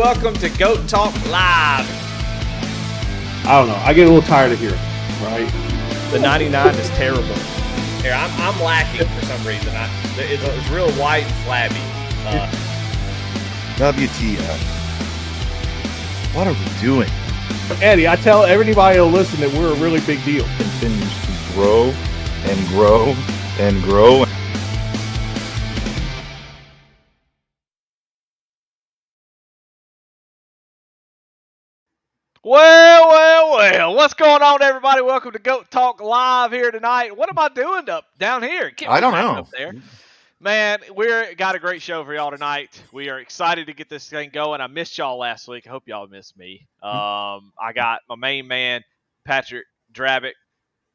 welcome to Goat Talk Live. I don't know. I get a little tired of hearing it, right? The 99 is terrible. Here, I'm lacking for some reason. It's real white and flabby. WTF. What are we doing? Eddie, I tell everybody to listen that we're a really big deal. Continues to grow and grow and grow. Well. What's going on, everybody? Welcome to Goat Talk Live here tonight. What am I doing down here? I don't know. Up there. Man, we're got a great show for y'all tonight. We are excited to get this thing going. I missed y'all last week. I hope y'all missed me. I got my main man, Patrick Drabick,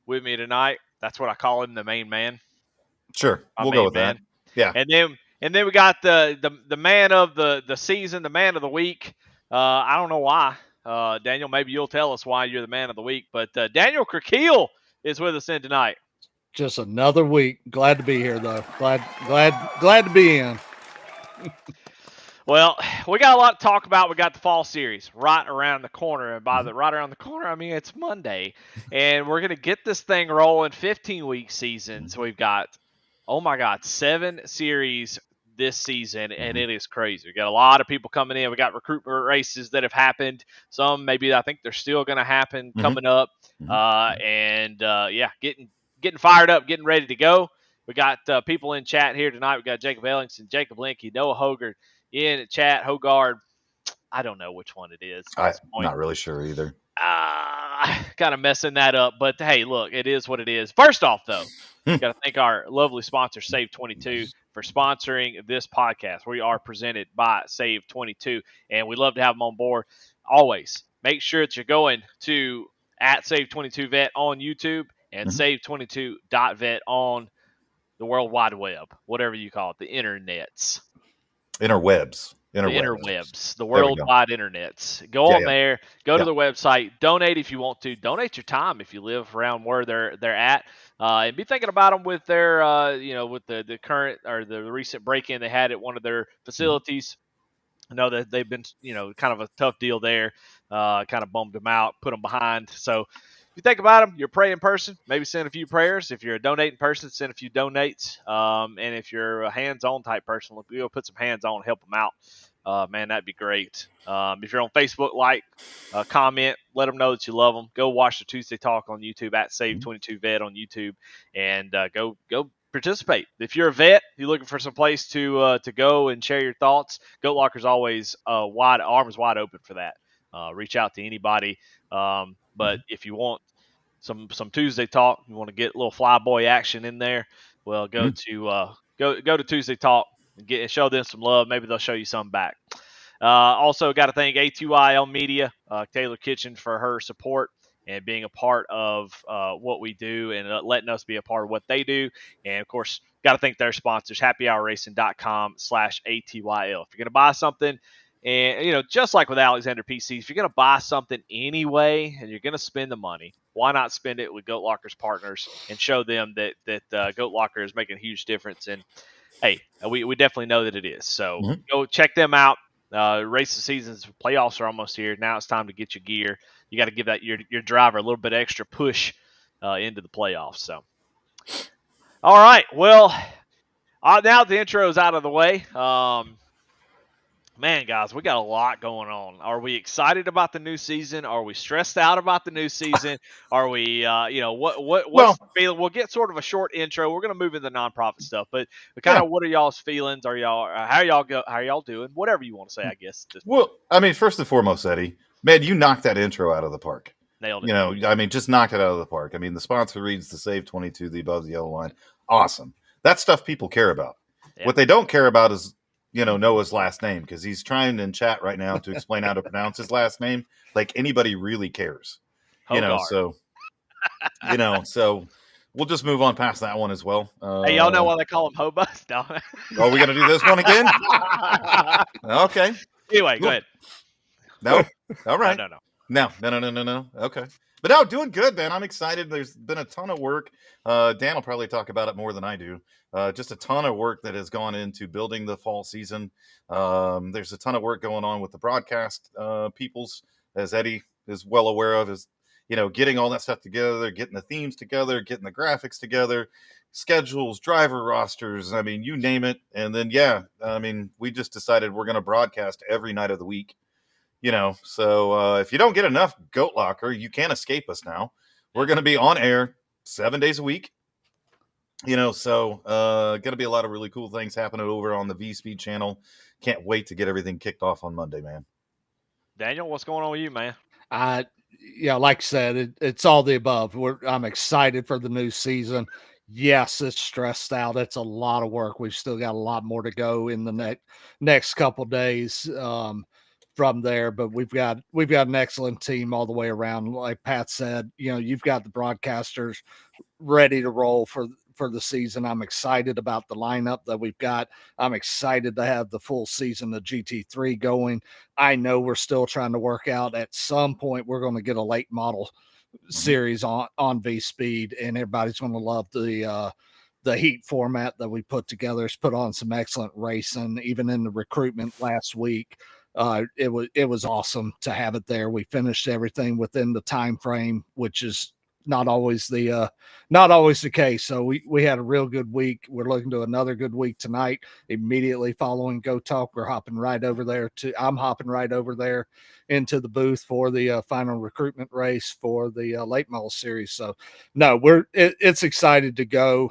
with me tonight. That's what I call him, the main man. Sure, we'll go with that. Yeah. And then we got the man of the season, the man of the week. I don't know why. Daniel, maybe you'll tell us why you're the man of the week. But Daniel Krakeel is with us in tonight. Just another week. Glad to be here, though. Glad to be in. Well, we got a lot to talk about. We got the fall series right around the corner. And by the right around the corner, I mean it's Monday. And we're going to get this thing rolling, 15-week season. So we've got, 7 series this season, and it is crazy. We got a lot of people coming in. We got recruitment races that have happened. Some maybe I think they're still going to happen coming up. Getting fired up, getting ready to go. We got people in chat here tonight. We got Jacob Ellingson, Jacob Linke, Noah Hogarth in chat. Hogard, I don't know which one it is. I'm not really sure either. Kind of messing that up. But, hey, look, it is what it is. First off, though, we got to thank our lovely sponsor, SAVE22, for sponsoring this podcast. We are presented by SAVE22, and we love to have them on board. Always make sure that you're going to @SAVE22Vet on YouTube and save22.vet on the World Wide Web, whatever you call it, the internets. Interwebs. The World Wide Internets. Go on there, go to the website, donate if you want to, donate your time if you live around where they're at, and be thinking about them with their, with the current or the recent break-in they had at one of their facilities. I know that they've been, kind of a tough deal there, kind of bummed them out, put them behind. So if you think about them, you're a praying person, maybe send a few prayers. If you're a donating person, send a few donates. And if you're a hands-on type person, we'll put some hands on and help them out. Man, that'd be great. If you're on Facebook, comment, let them know that you love them. Go watch the Tuesday Talk on YouTube @Save22Vet on YouTube, and go participate. If you're a vet, you're looking for some place to go and share your thoughts, Goat Locker's always arms wide open for that. Reach out to anybody. But if you want some Tuesday Talk, you want to get a little flyboy action in there, well, go to Tuesday Talk and show them some love. Maybe they'll show you some back. Also, got to thank ATYL Media, Taylor Kitchen, for her support and being a part of what we do and letting us be a part of what they do. And, of course, got to thank their sponsors, happyhourracing.com/ATYL. If you're going to buy something, and, just like with Alexander PC, if you're going to buy something anyway and you're going to spend the money, why not spend it with Goat Locker's partners and show them that Goat Locker is making a huge difference? And, hey, we definitely know that it is. So go check them out. Racing seasons, playoffs are almost here. Now it's time to get your gear. You got to give that your driver a little bit extra push into the playoffs. So, all right. Well, now the intro is out of the way. Man, guys, we got a lot going on. Are we excited about the new season? Are we stressed out about the new season? Are we, what's the feeling? We'll get sort of a short intro. We're going to move into the nonprofit stuff, but kind of what are y'all's feelings? How are y'all doing? Whatever you want to say, I guess. Well, I mean, first and foremost, Eddie, man, you knocked that intro out of the park. Nailed it. Just knocked it out of the park. I mean, the sponsor reads the SAVE22, the above the yellow line. Awesome. That's stuff people care about. Yeah. What they don't care about is, Noah's last name, because he's trying in chat right now to explain how to pronounce his last name. Like anybody really cares, so we'll just move on past that one as well. Hey, y'all know why they call him Hobus? No. Are we going to do this one again? Okay. Anyway, go ahead. No. All right. No. No. Okay. But no, doing good, man. I'm excited. There's been a ton of work. Dan will probably talk about it more than I do. Just a ton of work that has gone into building the fall season. There's a ton of work going on with the broadcast peoples, as Eddie is well aware of, is getting all that stuff together, getting the themes together, getting the graphics together, schedules, driver rosters. I mean, you name it. And then, we just decided we're going to broadcast every night of the week. So if you don't get enough Goat Locker, you can't escape us now. We're going to be on air 7 days a week. So going to be a lot of really cool things happening over on the V-Speed channel. Can't wait to get everything kicked off on Monday, man. Daniel, what's going on with you, man? Like I said, it's all the above. I'm excited for the new season. Yes, it's stressed out. It's a lot of work. We've still got a lot more to go in the next couple days from there, but we've got an excellent team all the way around. Like Pat said, you've got the broadcasters ready to roll for the season. I'm excited about the lineup that we've got. I'm excited to have the full season of GT3 going. I know we're still trying to work out at some point we're going to get a late model series on V-Speed, and everybody's going to love the heat format that we put together. It's put on some excellent racing, even in the recruitment last week. It was awesome to have it there. We finished everything within the time frame, which is not always the case. So we had a real good week. We're looking to another good week tonight. Immediately following Go Talk, I'm hopping right over there into the booth for the final recruitment race for the late model series. So no, it's excited to go.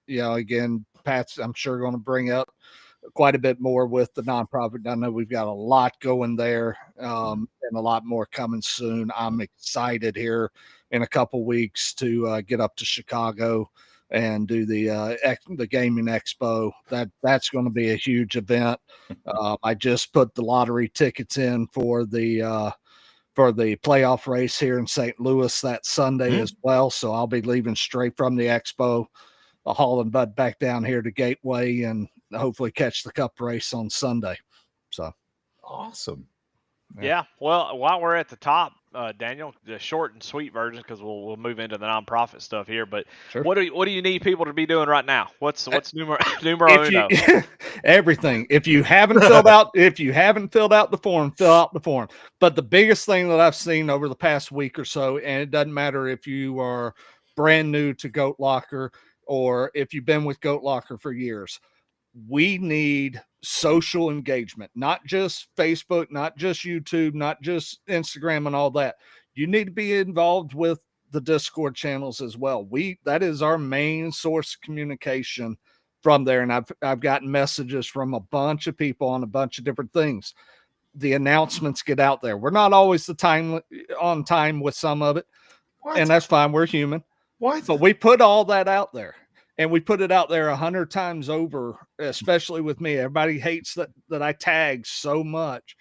Again, Pat's, I'm sure, going to bring up quite a bit more with the nonprofit. I know we've got a lot going there and a lot more coming soon. I'm excited here in a couple weeks to get up to Chicago and do the gaming expo. That's going to be a huge event. I just put the lottery tickets in for the playoff race here in St. Louis that Sunday as well. So I'll be leaving straight from the expo, hauling Bud back down here to Gateway, and hopefully catch the cup race on Sunday. So awesome. Yeah. Well, while we're at the top, Daniel, the short and sweet version, because we'll move into the nonprofit stuff here. But sure. What do you need people to be doing right now? What's numero uno? Everything. If you haven't filled out the form, fill out the form. But the biggest thing that I've seen over the past week or so, and it doesn't matter if you are brand new to Goat Locker or if you've been with Goat Locker for years, we need social engagement, not just Facebook, not just YouTube, not just Instagram and all that. You need to be involved with the Discord channels as well. That is our main source of communication from there. And I've gotten messages from a bunch of people on a bunch of different things. The announcements get out there. We're not always on time with some of it. What? And that's fine. We're human. What? So we put all that out there. And we put it out there 100 times over, especially with me. Everybody hates that I tag so much.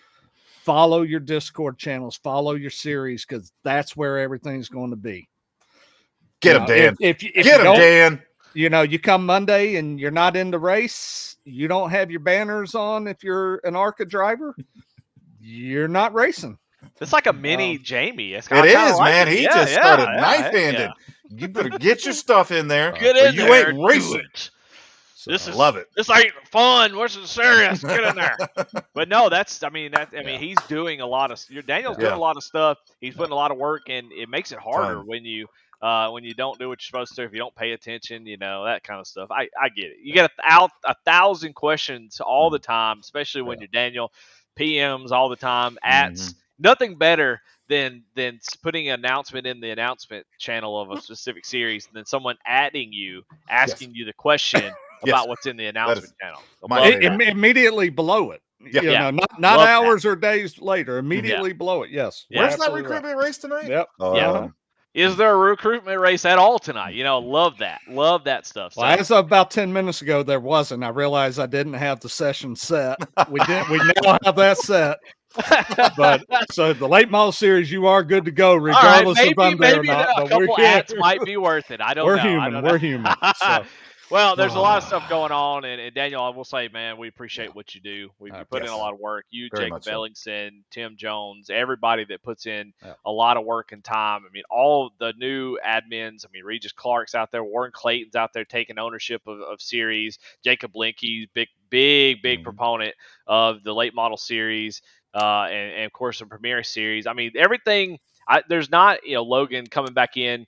Follow your Discord channels. Follow your series, because that's where everything's going to be. Get him, Dan. Get him, Dan. You come Monday and you're not in the race. You don't have your banners on. If you're an ARCA driver, you're not racing. It's like a mini Jamie. It is, man. He just started knife-handed. Yeah. You better get your stuff in there. Get in there. You ain't racing. So love it. This ain't fun. What's it serious? Get in there. But no, he's doing a lot of. Daniel's doing a lot of stuff. He's putting a lot of work, and it makes it harder when you don't do what you're supposed to. If you don't pay attention, that kind of stuff. I get it. You get 1,000 questions all the time, especially when you're Daniel. PMs all the time. Nothing better than putting an announcement in the announcement channel of a specific series, and then someone adding you, asking you the question about what's in the announcement channel. Immediately below it. Not hours or days later. Immediately below it. Yes. Where's that recruitment race tonight? Yep. Is there a recruitment race at all tonight? Love that. Love that stuff. Well, as of about 10 minutes ago, there wasn't. I realized I didn't have the session set. We now have that set. But so the late model series, you are good to go, regardless if I'm there or not. A couple ads might be worth it. I don't know. We're human. So. Well, there's a lot of stuff going on, and Daniel, I will say, man, we appreciate what you do. You put in a lot of work. You, Very Jacob much so. Ellingson, Tim Jones, everybody that puts in a lot of work and time. I mean, all the new admins. I mean, Regis Clark's out there, Warren Clayton's out there taking ownership of series. Jacob Linke, big proponent of the late model series, and of course the Premier series. I mean, everything. There's not, Logan coming back in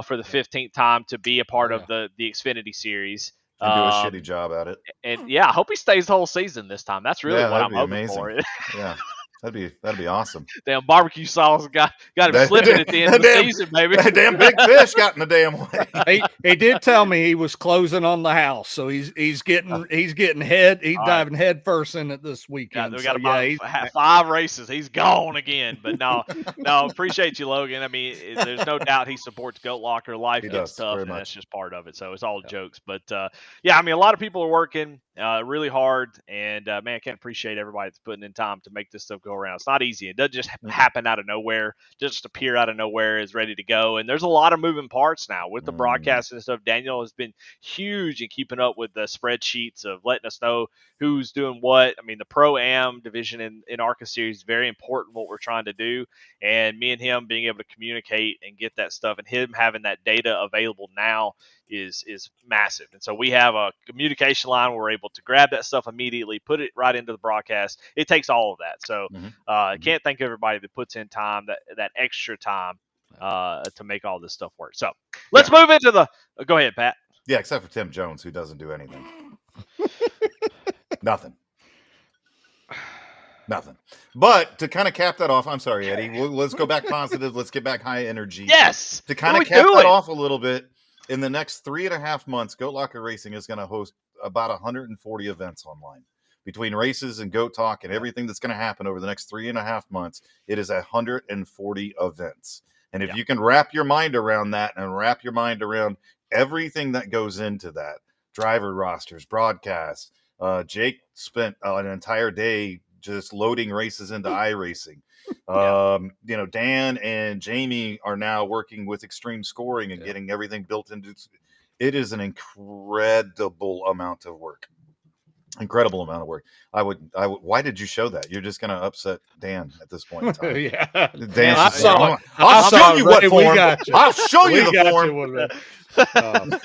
for the 15th time to be a part of the Xfinity series. And do a shitty job at it. And yeah, I hope he stays the whole season this time. That's really what I'm hoping for. Yeah. That'd be awesome. Damn barbecue sauce got him slipping at the end of the season, baby. That damn big fish got in the damn way. He did tell me he was closing on the house, so he's diving head first in it this weekend. We got about 5 races. He's gone again. But no, appreciate you, Logan. I mean, there's no doubt he supports Goat Locker. Life gets tough, and that's just part of it. So it's all jokes. But yeah, I mean, a lot of people are working really hard, and man, I can't appreciate everybody that's putting in time to make this stuff go around. It's not easy. It doesn't just happen out of nowhere, just appear out of nowhere is ready to go. And there's a lot of moving parts now with the broadcast and stuff. Daniel has been huge in keeping up with the spreadsheets of letting us know who's doing what. I mean, the Pro-Am division in ARCA series is very important, what we're trying to do. And me and him being able to communicate and get that stuff, and him having that data available now is massive. And so we have a communication line where we're able to grab that stuff immediately, put it right into the broadcast. It takes all of that. So I can't thank everybody that puts in time, that extra time to make all this stuff work. So let's move into go ahead, Pat. Yeah, except for Tim Jones, who doesn't do anything. Nothing. But to kind of cap that off, I'm sorry, Eddie. Let's go back positive. Let's get back high energy. Yes. To kind of cap that off a little bit, in the next 3.5 months, Goat Locker Racing is going to host about 140 events online. Between races and Goat Talk and everything that's going to happen over the next 3.5 months, it is 140 events. And if you can wrap your mind around that and wrap your mind around everything that goes into that, driver rosters, broadcasts, Jake spent an entire day just loading races into iRacing. Dan and Jamie are now working with Extreme Scoring and getting everything built into it. Is an incredible amount of work. Incredible amount of work. I would. Why did you show that? You're just going to upset Dan at this point in time. Dan, I'll show you what form. I'll show you the form.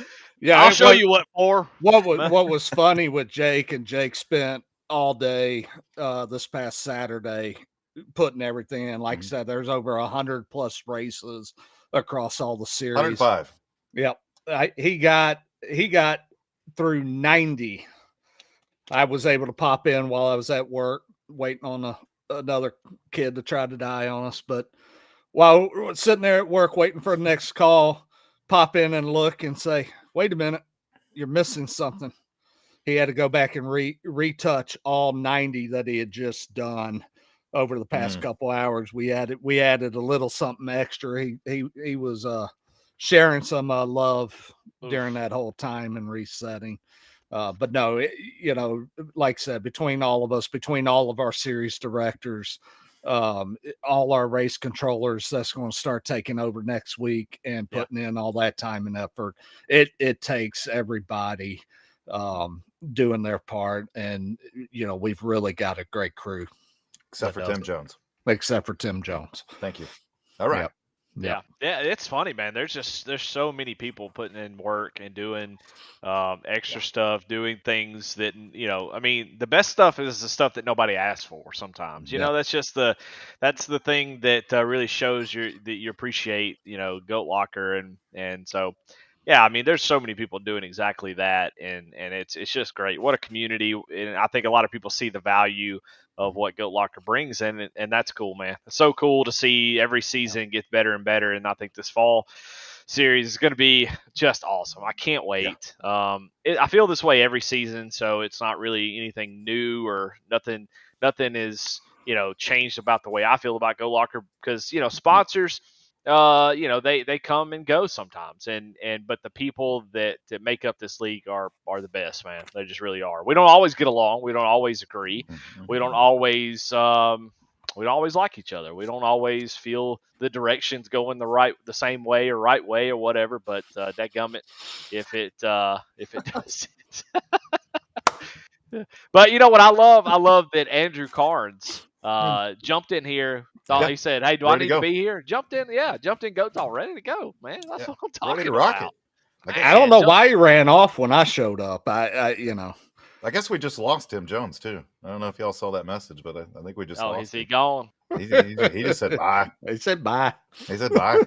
I'll show you what for. What was funny with Jake, and Jake spent all day this past Saturday putting everything in. Like I said, there's over 100+ races across all the series. 105. Yep. He got through 90. I was able to pop in while I was at work waiting on another kid to try to die on us. But while we're sitting there at work waiting for the next call, pop in and look and say, wait a minute, you're missing something. He had to go back and retouch all 90 that he had just done over the past couple hours. We added a little something extra. He was sharing some love during that whole time and resetting. But no, like I said, between all of us, between all of our series directors, all our race controllers, that's going to start taking over next week and putting in all that time and effort. It takes everybody doing their part, and we've really got a great crew. Except for Tim Jones. Thank you. All right. Yeah, it's funny, man. There's so many people putting in work and doing extra stuff, doing things that I mean, the best stuff is the stuff that nobody asks for. Sometimes, that's just that's the thing that really shows that you appreciate Goat Locker, and so. Yeah, I mean, there's so many people doing exactly that, and it's just great. What a community, and I think a lot of people see the value of what Goat Locker brings, and that's cool, man. It's so cool to see every season get better and better, and I think this fall series is going to be just awesome. I can't wait. Yeah. I feel this way every season, so it's not really anything new or nothing is changed about the way I feel about Goat Locker, because sponsors. They come and go sometimes, but the people that make up this league are the best, man. They just really are. We don't always get along. We don't always agree. We don't always, we don't always like each other. We don't always feel the directions going the same way or right way or whatever. But dadgummit, if it does. But you know what I love? I love that Andrew Carnes jumped in here. He said, "Hey, do I need to be here?" Jumped in, jumped in. Go Talk, ready to go, man. That's what I'm talking about. I don't know why he ran off when I showed up. I guess we just lost Tim Jones too. I don't know if y'all saw that message, but I think we just lost him. Is he gone? He just said bye. He said bye. He said bye.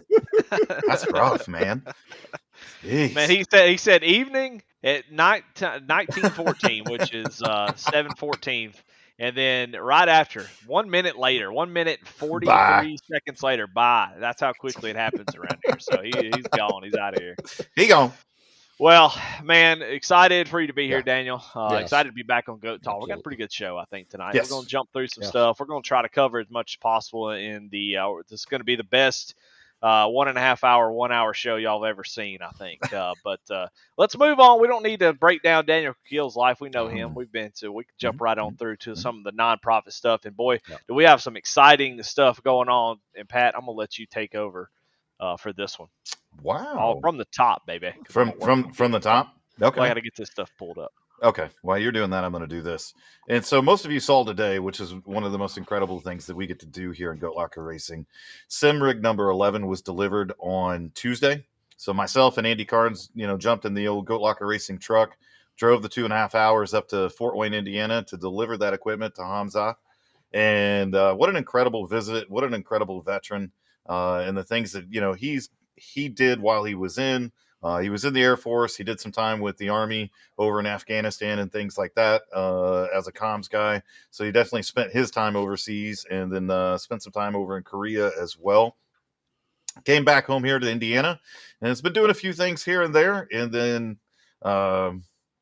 That's rough, man. Jeez. Man, he said evening at 1914, which is 7:14, and then right after 1 minute later, 1 minute and 43 seconds later, bye. That's how quickly it happens around here. So he's gone. He's out of here. He gone. Well, man, excited for you to be here, Daniel. Excited to be back on Goat Talk. We got a pretty good show, I think, tonight. Yes. We're going to jump through some stuff. We're going to try to cover as much as possible in the. This is going to be the best 1.5 hour, 1 hour show y'all have ever seen, I think. But let's move on. We don't need to break down Daniel Krakeel's life. We know him. We can jump right on through to some of the nonprofit stuff. And boy, do we have some exciting stuff going on. And Pat, I'm gonna let you take over for this one. Wow. From the top, baby. From the top? Okay. Well, I got to get this stuff pulled up. Okay. While you're doing that, I'm going to do this. And so most of you saw today, which is one of the most incredible things that we get to do here in Goat Locker Racing. Sim rig number 11 was delivered on Tuesday. So myself and Andy Carnes, jumped in the old Goat Locker Racing truck, drove the 2.5 hours up to Fort Wayne, Indiana to deliver that equipment to Hamza. And what an incredible visit. What an incredible veteran. And the things that, he did while he was in. He was in the Air Force. He did some time with the Army over in Afghanistan and things like that as a comms guy. So he definitely spent his time overseas and then spent some time over in Korea as well. Came back home here to Indiana and has been doing a few things here and there. And then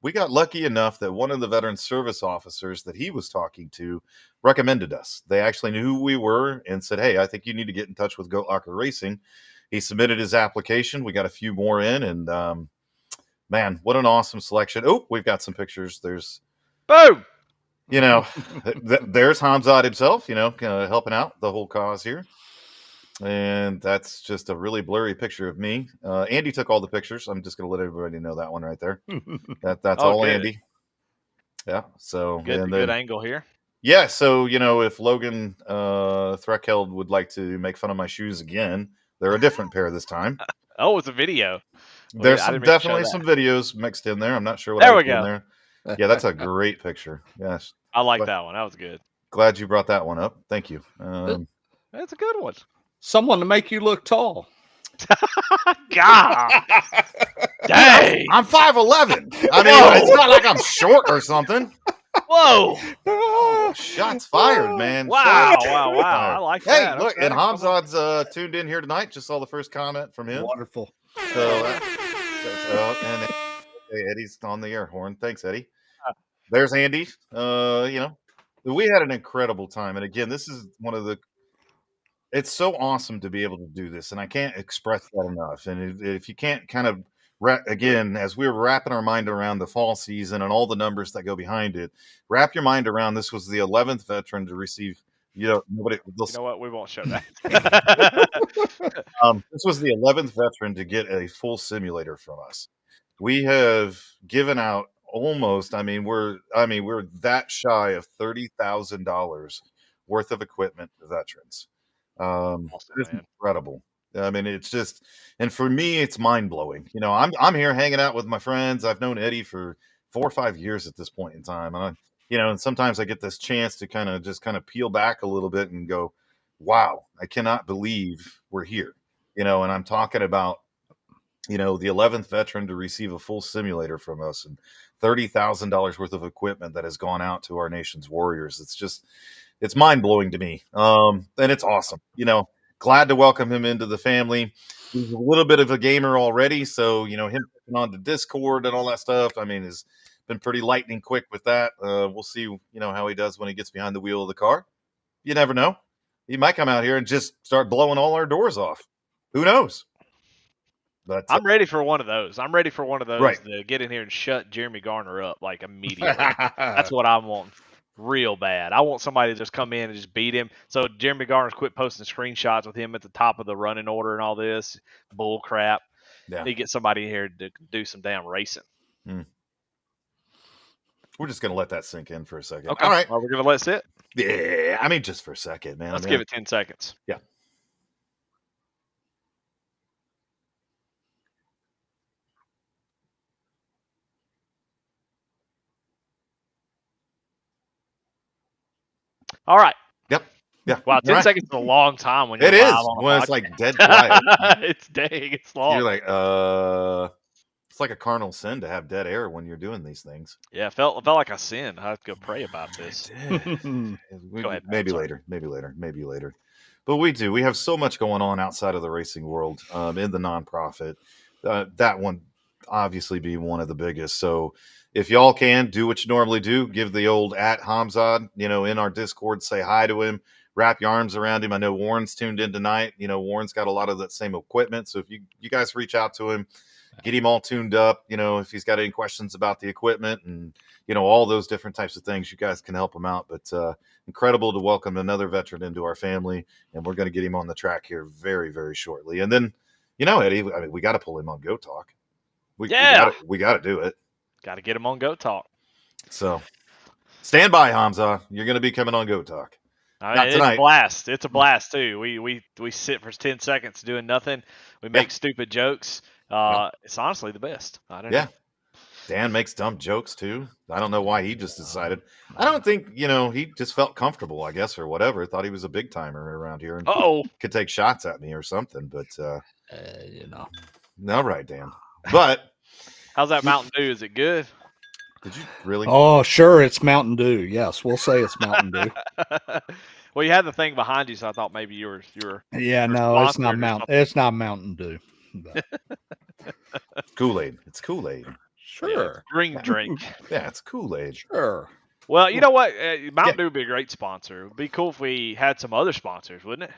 we got lucky enough that one of the veteran service officers that he was talking to recommended us. They actually knew who we were and said, "Hey, I think you need to get in touch with Goat Locker Racing." He submitted his application. We got a few more in, and man, what an awesome selection. Oh, we've got some pictures. There's, boom, there's Hamzat himself, helping out the whole cause here. And that's just a really blurry picture of me. Andy took all the pictures. I'm just going to let everybody know that one right there. That's all good. Andy. Yeah. So good angle here. Yeah. So, if Logan Threkheld would like to make fun of my shoes again, they're a different pair this time. Oh, it's a video. There's definitely some videos mixed in there. I'm not sure what there we go. In there. Yeah, that's a great picture. Yes. I like that one. That was good. Glad you brought that one up. Thank you. That's a good one. Someone to make you look tall. God. Dang. I'm 5'11". I mean, it's not like I'm short or something. Whoa! Oh, shots fired, man. Wow! I like that. Hey, look, and Hamzat's tuned in here tonight. Just saw the first comment from him. Wonderful. So, and Eddie's on the air horn. Thanks, Eddie. There's Andy. We had an incredible time, and again, this is one of the. It's so awesome to be able to do this, and I can't express that enough. And if you can't kind of. Again, as we were wrapping our mind around the fall season and all the numbers that go behind it, wrap your mind around this was the 11th veteran to receive. Nobody. You know what? We won't show that. This was the 11th veteran to get a full simulator from us. We have given out almost. We're that shy of $30,000 worth of equipment to veterans. Awesome, it's incredible. It's just, and for me, it's mind blowing. I'm here hanging out with my friends. I've known Eddie for 4 or 5 years at this point in time. And and sometimes I get this chance to kind of peel back a little bit and go, wow, I cannot believe we're here. And I'm talking about, the 11th veteran to receive a full simulator from us and $30,000 worth of equipment that has gone out to our nation's warriors. It's mind blowing to me. And it's awesome. Glad to welcome him into the family. He's a little bit of a gamer already, so him putting on the Discord and all that stuff. Has been pretty lightning quick with that. We'll see, how he does when he gets behind the wheel of the car. You never know. He might come out here and just start blowing all our doors off. Who knows? But I'm ready for one of those. Right. To get in here and shut Jeremy Garner up like immediately. That's what I'm wanting. real bad. I want somebody to just come in and just beat him. So Jeremy Garner's quit posting screenshots with him at the top of the running order and all this bull crap. Yeah. Need to get somebody in here to do some damn racing. We're just going to let that sink in for a second. Okay. All right. Well, we're going to let it sit. Yeah. I mean, just for a second, man. Let's give it 10 seconds. Yeah. All right. Yep. Yeah. Wow, 10 seconds is a long time when you're live on on when it's like dead quiet. It's long. You're like, it's like a carnal sin to have dead air when you're doing these things. Yeah, it felt like a sin. I have to go pray about this. Go ahead. Maybe later. But we have so much going on outside of the racing world, in the nonprofit. That one obviously being one of the biggest. So if y'all can do what you normally do, give the old @Hamzad, in our Discord, say hi to him, wrap your arms around him. I know Warren's tuned in tonight. Warren's got a lot of that same equipment. So if you guys reach out to him, get him all tuned up, if he's got any questions about the equipment and, all those different types of things, you guys can help him out. But incredible to welcome another veteran into our family. And we're going to get him on the track here very, very shortly. And then, Eddie, I mean, we got to pull him on Go Talk. We got to do it. Got to get him on Go Talk. So stand by, Hamza. You're going to be coming on Go Talk. Not tonight. It's a blast. It's a blast too. We sit for 10 seconds doing nothing. We make stupid jokes. It's honestly the best. I don't know. Dan makes dumb jokes too. I don't know why he just decided. I don't think, he just felt comfortable, I guess, or whatever. Thought he was a big timer around here and could take shots at me or something. But all right, Dan. But how's that Mountain Dew? Is it good? Did you really? Oh, sure. It's Mountain Dew. Yes, we'll say it's Mountain Dew. Well, you had the thing behind you, so I thought maybe you were. Yeah, no, it's not Mountain. It's not Mountain Dew. Kool-Aid. It's Kool-Aid. Sure. Green drink. Yeah, it's Kool-Aid. Sure. Well, you know what? Mountain Dew would be a great sponsor. It would be cool if we had some other sponsors, wouldn't it?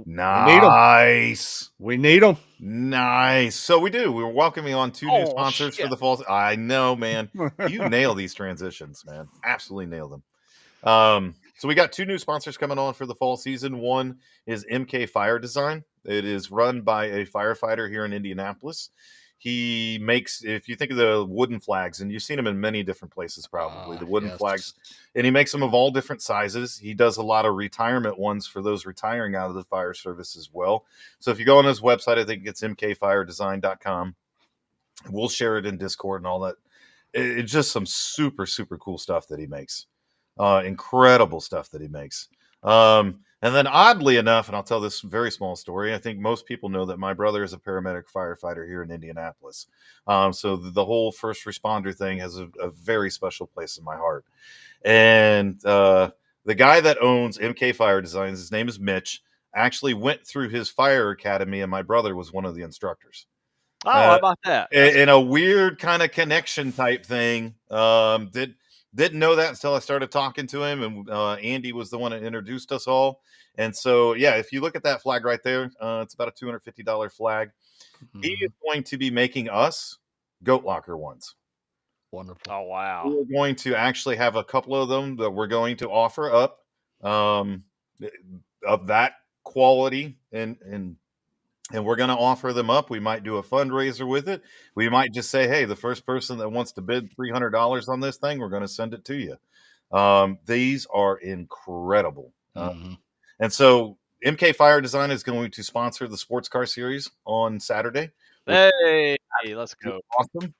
Nice. We need them. Nice. So we do. We're welcoming on 2 new sponsors for the fall. I know, man. You nail these transitions, man. Absolutely nail them. So we got 2 new sponsors coming on for the fall season. One is MK Fire Design. It is run by a firefighter here in Indianapolis. He makes, if you think of the wooden flags, and you've seen them in many different places, probably the wooden flags, and he makes them of all different sizes. He does a lot of retirement ones for those retiring out of the fire service as well. So if you go on his website, I think it's mkfiredesign.com. We'll share it in Discord and all that. It's just some super, super cool stuff that he makes. Incredible stuff that he makes. And then oddly enough, and I'll tell this very small story, I think most people know that my brother is a paramedic firefighter here in Indianapolis. So the whole first responder thing has a very special place in my heart. And the guy that owns MK Fire Designs, his name is Mitch, actually went through his fire academy, and my brother was one of the instructors. Oh, how about that? In a weird kind of connection type thing. Didn't know that until I started talking to him, and Andy was the one that introduced us all. And so, yeah, if you look at that flag right there, it's about a $250 flag. Mm-hmm. He is going to be making us goat locker ones. Wonderful. Oh, wow. We're going to actually have a couple of them that we're going to offer up of that quality, and we're going to offer them up. We might do a fundraiser with it. We might just say, hey, the first person that wants to bid $300 on this thing, we're going to send it to you. These are incredible. Mm-hmm. And so MK Fire Design is going to sponsor the sports car series on Saturday. Hey, let's go. Awesome.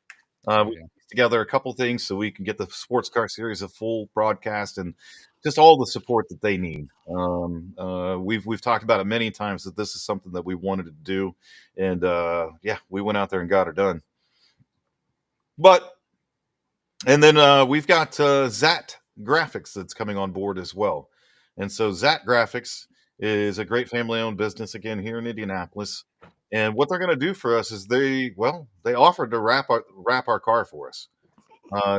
We put together a couple things so we can get the sports car series a full broadcast and just all the support that they need. We've talked about it many times that this is something that we wanted to do, and we went out there and got it done. And then we've got Zat Graphics that's coming on board as well, and so Zat Graphics is a great family-owned business again here in Indianapolis. And what they're going to do for us is they offered to wrap our car for us.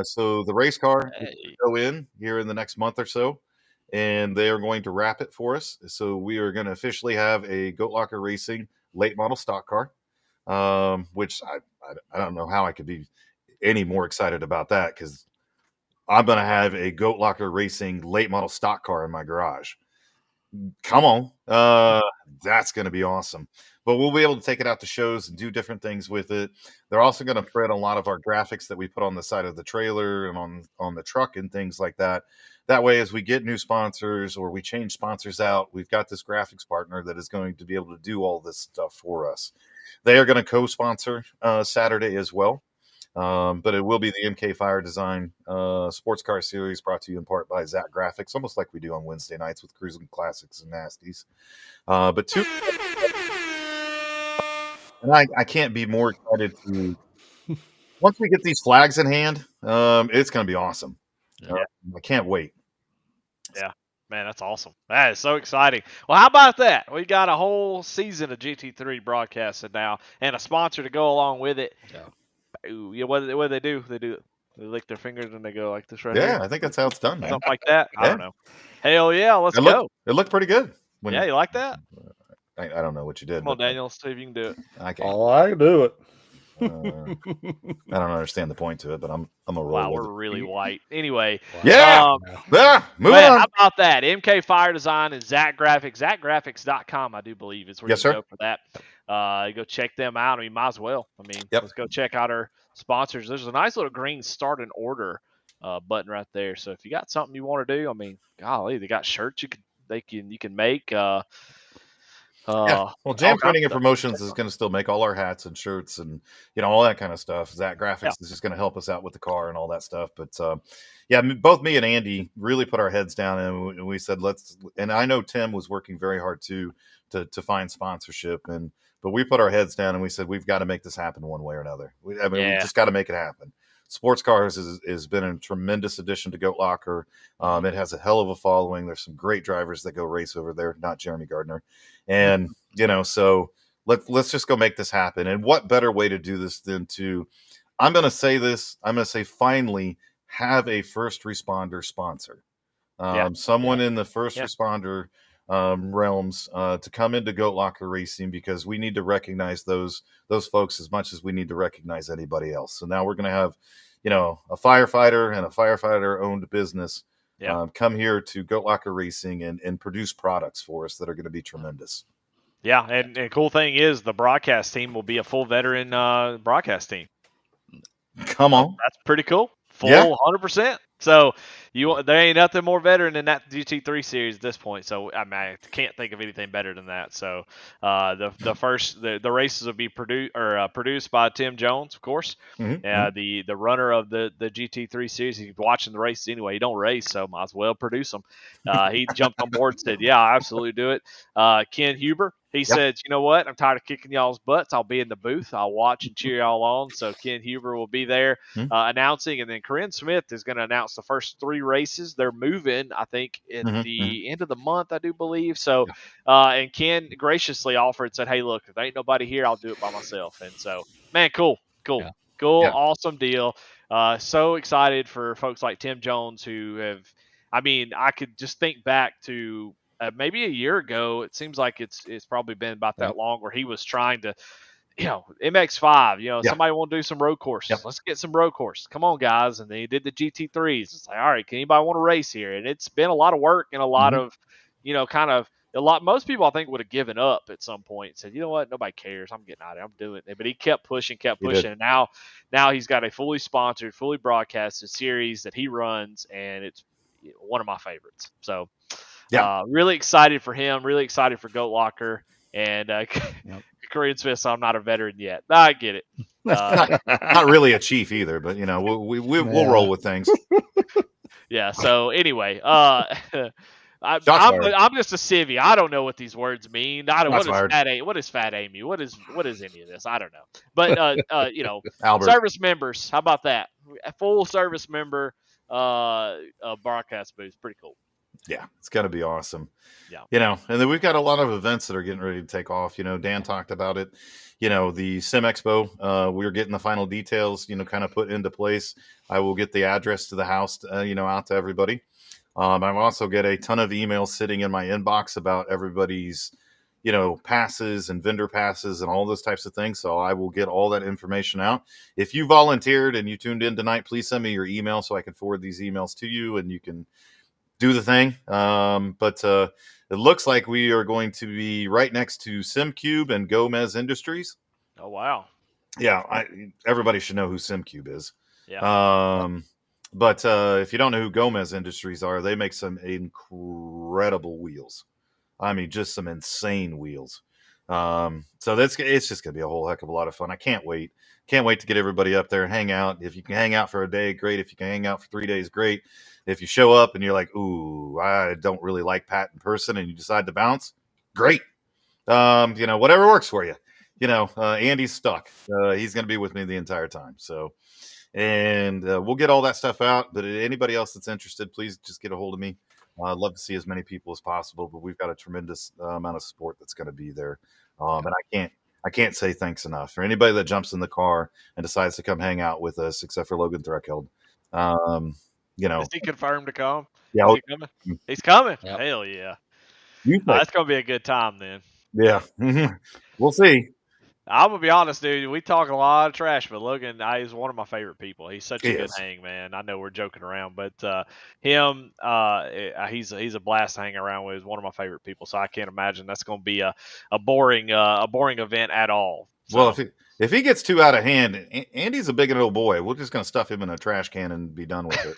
So the race car will go in here in the next month or so, and they are going to wrap it for us. So we are going to officially have a Goat Locker Racing late model stock car, which I don't know how I could be any more excited about that, because I'm going to have a Goat Locker Racing late model stock car in my garage. Come on. That's going to be awesome. But we'll be able to take it out to shows and do different things with it. They're also going to print a lot of our graphics that we put on the side of the trailer and on the truck and things like that. That way, as we get new sponsors or we change sponsors out, we've got this graphics partner that is going to be able to do all this stuff for us. They are going to co-sponsor Saturday as well. But it will be the MK Fire Design Sports Car Series, brought to you in part by Zach Graphics, almost like we do on Wednesday nights with Cruising Classics and Nasties. But two, and I can't be more excited to, once we get these flags in hand, it's going to be awesome. I can't wait. Yeah. Man, that's awesome. That is so exciting. Well, how about that? We got a whole season of GT3 broadcasted now and a sponsor to go along with it. Yeah. Ooh, yeah, what do they do? They lick their fingers and they go like this right Yeah, here. I think that's how it's done, man. Something like that. I don't know. Hell yeah, let's go. It looked pretty good. Yeah, you like that? I don't know what you did. Come on, Daniel. See if you can do it. I can't. Oh, I can do it. I don't understand the point to it, but I'm a roll. Wow, with we're it. really white. Anyway. Yeah. Move on. How about that? MK Fire Design and Zach Graphics. ZachGraphics.com, I do believe, is where you can go for that. Go check them out. I mean, might as well. I mean, let's go check out our sponsors. There's a nice little green start an order button right there. So if you got something you want to do, I mean, golly, they got shirts you can make. Well, Jam Printing and Promotions is going to still make all our hats and shirts and all that kind of stuff. Zach Graphics is just going to help us out with the car and all that stuff. But both me and Andy really put our heads down and we said and I know Tim was working very hard too to find sponsorship, but we put our heads down and we said we've got to make this happen one way or another. We just got to make it happen. Sports Cars has been a tremendous addition to Goat Locker. It has a hell of a following. There's some great drivers that go race over there, not Jeremy Gardner. And, so let's just go make this happen. And what better way to do this than I'm going to say finally have a first responder sponsor. Someone in the first responder realms to come into Goat Locker Racing, because we need to recognize those folks as much as we need to recognize anybody else. So now we're going to have, a firefighter and a firefighter owned business come here to Goat Locker Racing and produce products for us that are going to be tremendous. Yeah, and the cool thing is the broadcast team will be a full veteran broadcast team. Come on. That's pretty cool. Full 100%. So there ain't nothing more veteran than that GT3 series at this point. So I can't think of anything better than that. So the races will be produced by Tim Jones, of course. The runner of the GT3 series. He's watching the races anyway. He don't race, so might as well produce them. He jumped on board and said, "Yeah, I absolutely do it." Ken Huber. He said, "You know what? I'm tired of kicking y'all's butts. I'll be in the booth. I'll watch and cheer y'all on." So Ken Huber will be there announcing, and then Corinne Smith is going to announce the first 3 races. They're moving, I think, at the end of the month, I do believe. So, and Ken graciously offered, said, "Hey, look, if there ain't nobody here, I'll do it by myself." And so, man, cool, awesome deal. So excited for folks like Tim Jones who have. I mean, I could just think back to. Maybe a year ago, it seems like it's probably been about that long, where he was trying to, MX5, somebody want to do some road courses. Let's get some road courses. Come on, guys. And then he did the GT3s. It's like, all right, can anybody want to race here? And it's been a lot of work and a lot of, most people I think would have given up at some point and said, you know what, nobody cares. I'm getting out of it. I'm doing it. But he kept pushing. And now he's got a fully sponsored, fully broadcasted series that he runs, and it's one of my favorites. So, really excited for him. Really excited for Goat Locker and Korean Smith. So I'm not a veteran yet. I get it. Not really a chief either, but we'll roll with things. So anyway, I'm just a civvy. I don't know what these words mean. What is Fat Amy? What is any of this? I don't know. But service members. How about that? A full service member broadcast booth. Pretty cool. Yeah, it's going to be awesome. Yeah. And then we've got a lot of events that are getting ready to take off. Dan talked about it. The Sim Expo, we're getting the final details, kind of put into place. I will get the address to the house, out to everybody. I also get a ton of emails sitting in my inbox about everybody's, passes and vendor passes and all those types of things. So I will get all that information out. If you volunteered and you tuned in tonight, please send me your email so I can forward these emails to you and you can do the thing. But it looks like we are going to be right next to SimCube and Gomez Industries. Oh, wow. Yeah, everybody should know who SimCube is. Yeah. But if you don't know who Gomez Industries are, they make some incredible wheels. I mean, just some insane wheels. So it's just going to be a whole heck of a lot of fun. I can't wait. Can't wait to get everybody up there and hang out. If you can hang out for a day, great. If you can hang out for 3 days, great. If you show up and you're like, ooh, I don't really like Pat in person, and you decide to bounce, great. Whatever works for you. Andy's stuck. He's going to be with me the entire time. So, and we'll get all that stuff out. But anybody else that's interested, please just get a hold of me. I'd love to see as many people as possible, but we've got a tremendous amount of support that's going to be there. And I can't say thanks enough for anybody that jumps in the car and decides to come hang out with us, except for Logan Krakeel. Is he confirmed to come? Yeah, he coming? He's coming. Yep. Hell yeah! That's gonna be a good time then. Yeah, we'll see. I'm gonna be honest, dude. We talk a lot of trash, but Logan, he's one of my favorite people. He's such a good hang, man. I know we're joking around, but him, he's a blast to hang around with. He's one of my favorite people, so I can't imagine that's gonna be a boring event at all. So. Well, if he gets too out of hand, Andy's a big old boy. We're just gonna stuff him in a trash can and be done with it.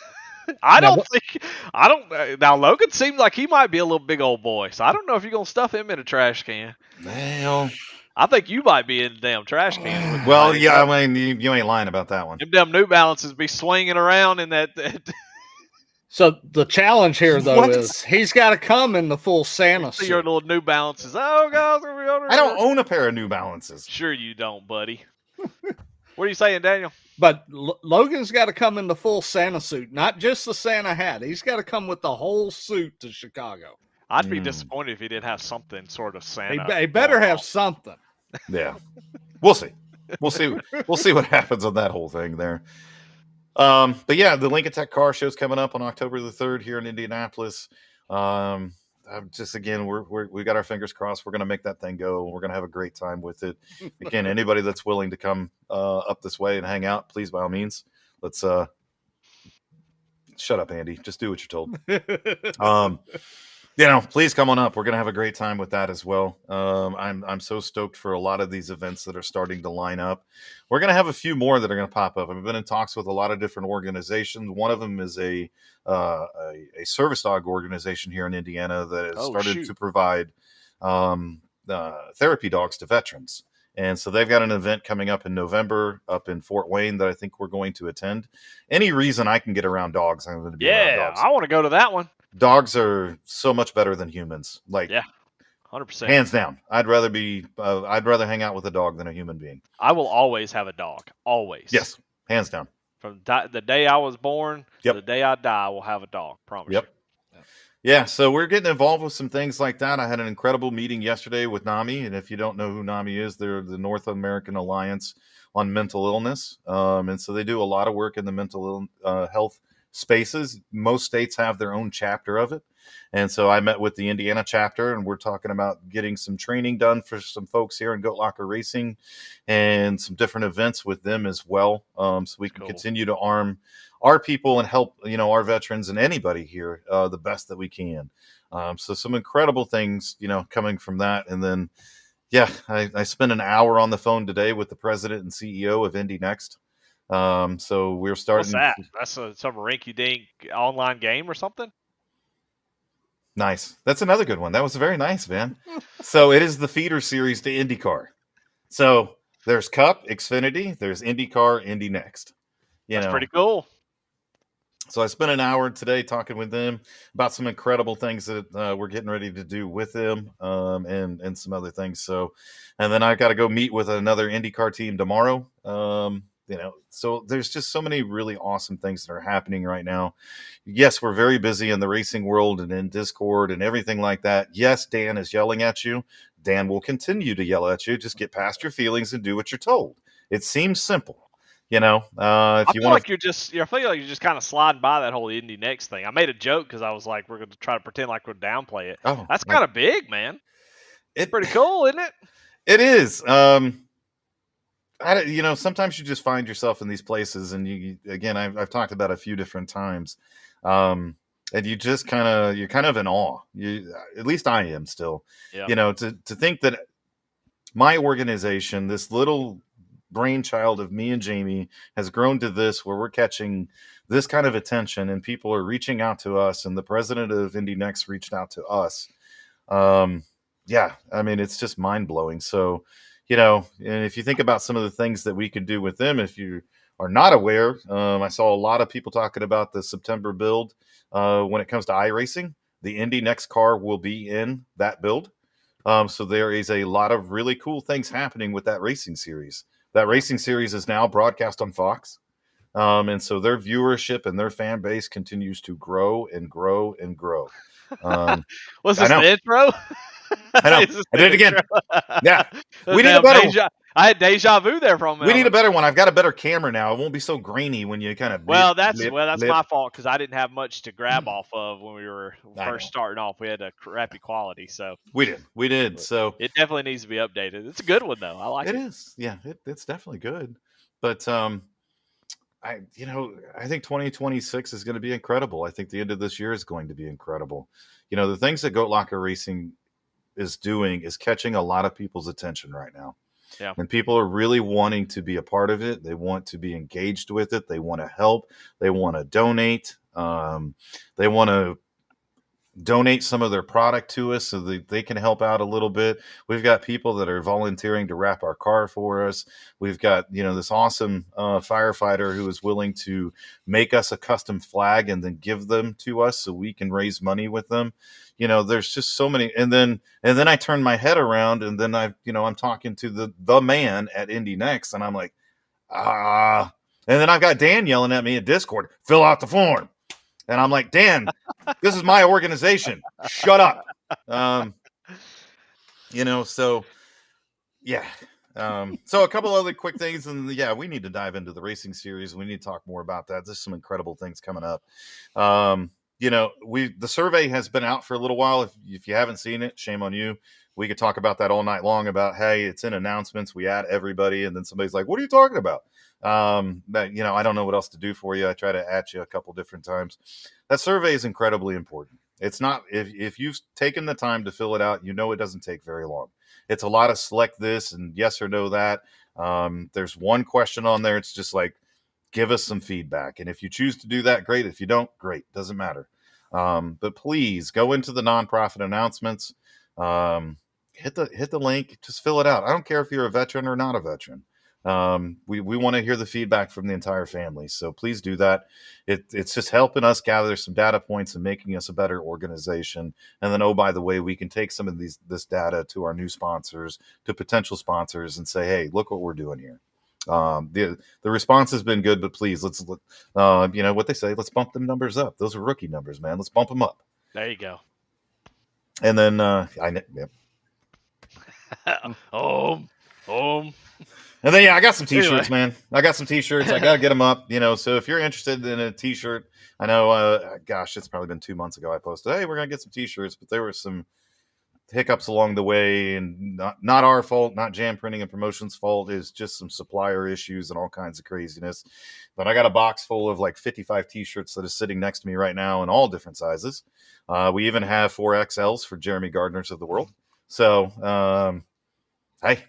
Now Logan seems like he might be a little big old boy, so I don't know if you're gonna stuff him in a trash can. Well, I think you might be in the damn trash can. Well, yeah, I mean, you ain't lying about that one. Them damn New Balances be swinging around in that. So the challenge here, though, is he's got to come in the full Santa suit. Your little New Balances. Oh, God. I don't own a pair of New Balances. Sure you don't, buddy. What are you saying, Daniel? But Logan's got to come in the full Santa suit, not just the Santa hat. He's got to come with the whole suit to Chicago. I'd be disappointed if he didn't have something sort of Santa. He better have something. Yeah, we'll see. We'll see what happens on that whole thing there. But yeah, the Lincoln Tech Car Show's coming up on October the 3rd here in Indianapolis. We got our fingers crossed. We're going to make that thing go. We're going to have a great time with it. Again, anybody that's willing to come up this way and hang out, please, by all means, let's shut up, Andy. Just do what you're told. Please come on up. We're going to have a great time with that as well. I'm so stoked for a lot of these events that are starting to line up. We're going to have a few more that are going to pop up. I've been in talks with a lot of different organizations. One of them is a service dog organization here in Indiana that has started to provide therapy dogs to veterans. And so they've got an event coming up in November up in Fort Wayne that I think we're going to attend. Any reason I can get around dogs, I'm going to be around dogs. I want to go to that one. Dogs are so much better than humans. 100%. Hands down. I'd rather hang out with a dog than a human being. I will always have a dog. Always. Yes. Hands down. From the day I was born to the day I die, I will have a dog. Promise you. Yeah, so we're getting involved with some things like that. I had an incredible meeting yesterday with NAMI, and if you don't know who NAMI is, they're the North American Alliance on Mental Illness, and so they do a lot of work in the mental health spaces. Most states have their own chapter of it, and so I met with the Indiana chapter, and we're talking about getting some training done for some folks here in Goat Locker Racing and some different events with them as well, so we can continue to arm our people and help our veterans and anybody here the best that we can. So some incredible things coming from that. And then I spent an hour on the phone today with the president and CEO of Indy Next. So we're starting. What's that? That's some rinky-dink online game or something? Nice. That's another good one. That was very nice, man. So it is the feeder series to IndyCar. So there's Cup, Xfinity, there's IndyCar, Indy Next. That's pretty cool. So I spent an hour today talking with them about some incredible things that we're getting ready to do with them and some other things. So, and then I got to go meet with another IndyCar team tomorrow. So there's just so many really awesome things that are happening right now. Yes, we're very busy in the racing world and in Discord and everything like that. Yes, Dan is yelling at you. Dan will continue to yell at you. Just get past your feelings and do what you're told. It seems simple. I feel like you're just kind of sliding by that whole Indy Next thing. I made a joke because I was like, we're going to try to pretend like we're downplay it. Oh, that's kind of big, man. It's pretty cool, isn't it? It is. Sometimes you just find yourself in these places, and again, I've talked about a few different times, and you just you're kind of in awe. At least I am still. Yeah. To think that my organization, this little brainchild of me and Jamie, has grown to this where we're catching this kind of attention, and people are reaching out to us, and the president of Indy Next reached out to us. Yeah, I mean, it's just mind blowing. So, and if you think about some of the things that we could do with them, if you are not aware, I saw a lot of people talking about the September build. When it comes to iRacing, the Indy Next car will be in that build. So there is a lot of really cool things happening with that racing series. That racing series is now broadcast on Fox. And so their viewership and their fan base continues to grow and grow and grow. Was this the intro? I know. I did it again. Yeah. We need a better one. I had deja vu there from. We need a better one. I've got a better camera now. It won't be so grainy when you kind of. That's my fault because I didn't have much to grab off of when we were first starting off. We had a crappy quality, so we did. So it definitely needs to be updated. It's a good one though. I like it. It is. Yeah, it's definitely good. But I think 2026 is going to be incredible. I think the end of this year is going to be incredible. The things that Goat Locker Racing is doing is catching a lot of people's attention right now. Yeah. And people are really wanting to be a part of it. They want to be engaged with it. They want to help. They want to donate. They want to donate some of their product to us so that they can help out a little bit. We've got people that are volunteering to wrap our car for us. We've got, this awesome firefighter who is willing to make us a custom flag and then give them to us so we can raise money with them. There's just so many. And then I turn my head around and then I'm talking to the man at Indy Next and I'm like, and then I've got Dan yelling at me at Discord, fill out the form. And I'm like, Dan, this is my organization. Shut up. So yeah. So a couple other quick things. And yeah, we need to dive into the racing series. We need to talk more about that. There's some incredible things coming up. The survey has been out for a little while. If you haven't seen it, shame on you. We could talk about that all night long about, hey, it's in announcements. We add everybody. And then somebody's like, what are you talking about? But I don't know what else to do for you. I try to at you a couple different times. That survey is incredibly important. It's not, if you've taken the time to fill it out, it doesn't take very long. It's a lot of select this and yes or no that. There's one question on there. It's just like, give us some feedback. And if you choose to do that, great. If you don't, great. Doesn't matter. But please go into the nonprofit announcements. Hit the link, just fill it out. I don't care if you're a veteran or not a veteran. We want to hear the feedback from the entire family. So please do that. It's just helping us gather some data points and making us a better organization. And then, oh, by the way, we can take some of this data to our new sponsors, to potential sponsors and say, hey, look what we're doing here. The response has been good, but please, let's what they say, let's bump them numbers up. Those are rookie numbers, man. Let's bump them up. There you go. And then, And then, I got some t-shirts, man. I got some t-shirts. I got to get them up, so if you're interested in a t-shirt, I know, it's probably been 2 months ago I posted, hey, we're going to get some t-shirts, but there were some hiccups along the way and not our fault, not Jam Printing and Promotions fault. Is just some supplier issues and all kinds of craziness. But I got a box full of like 55 t-shirts that is sitting next to me right now in all different sizes. We even have 4XLs for Jeremy Gardners of the world. So, hey,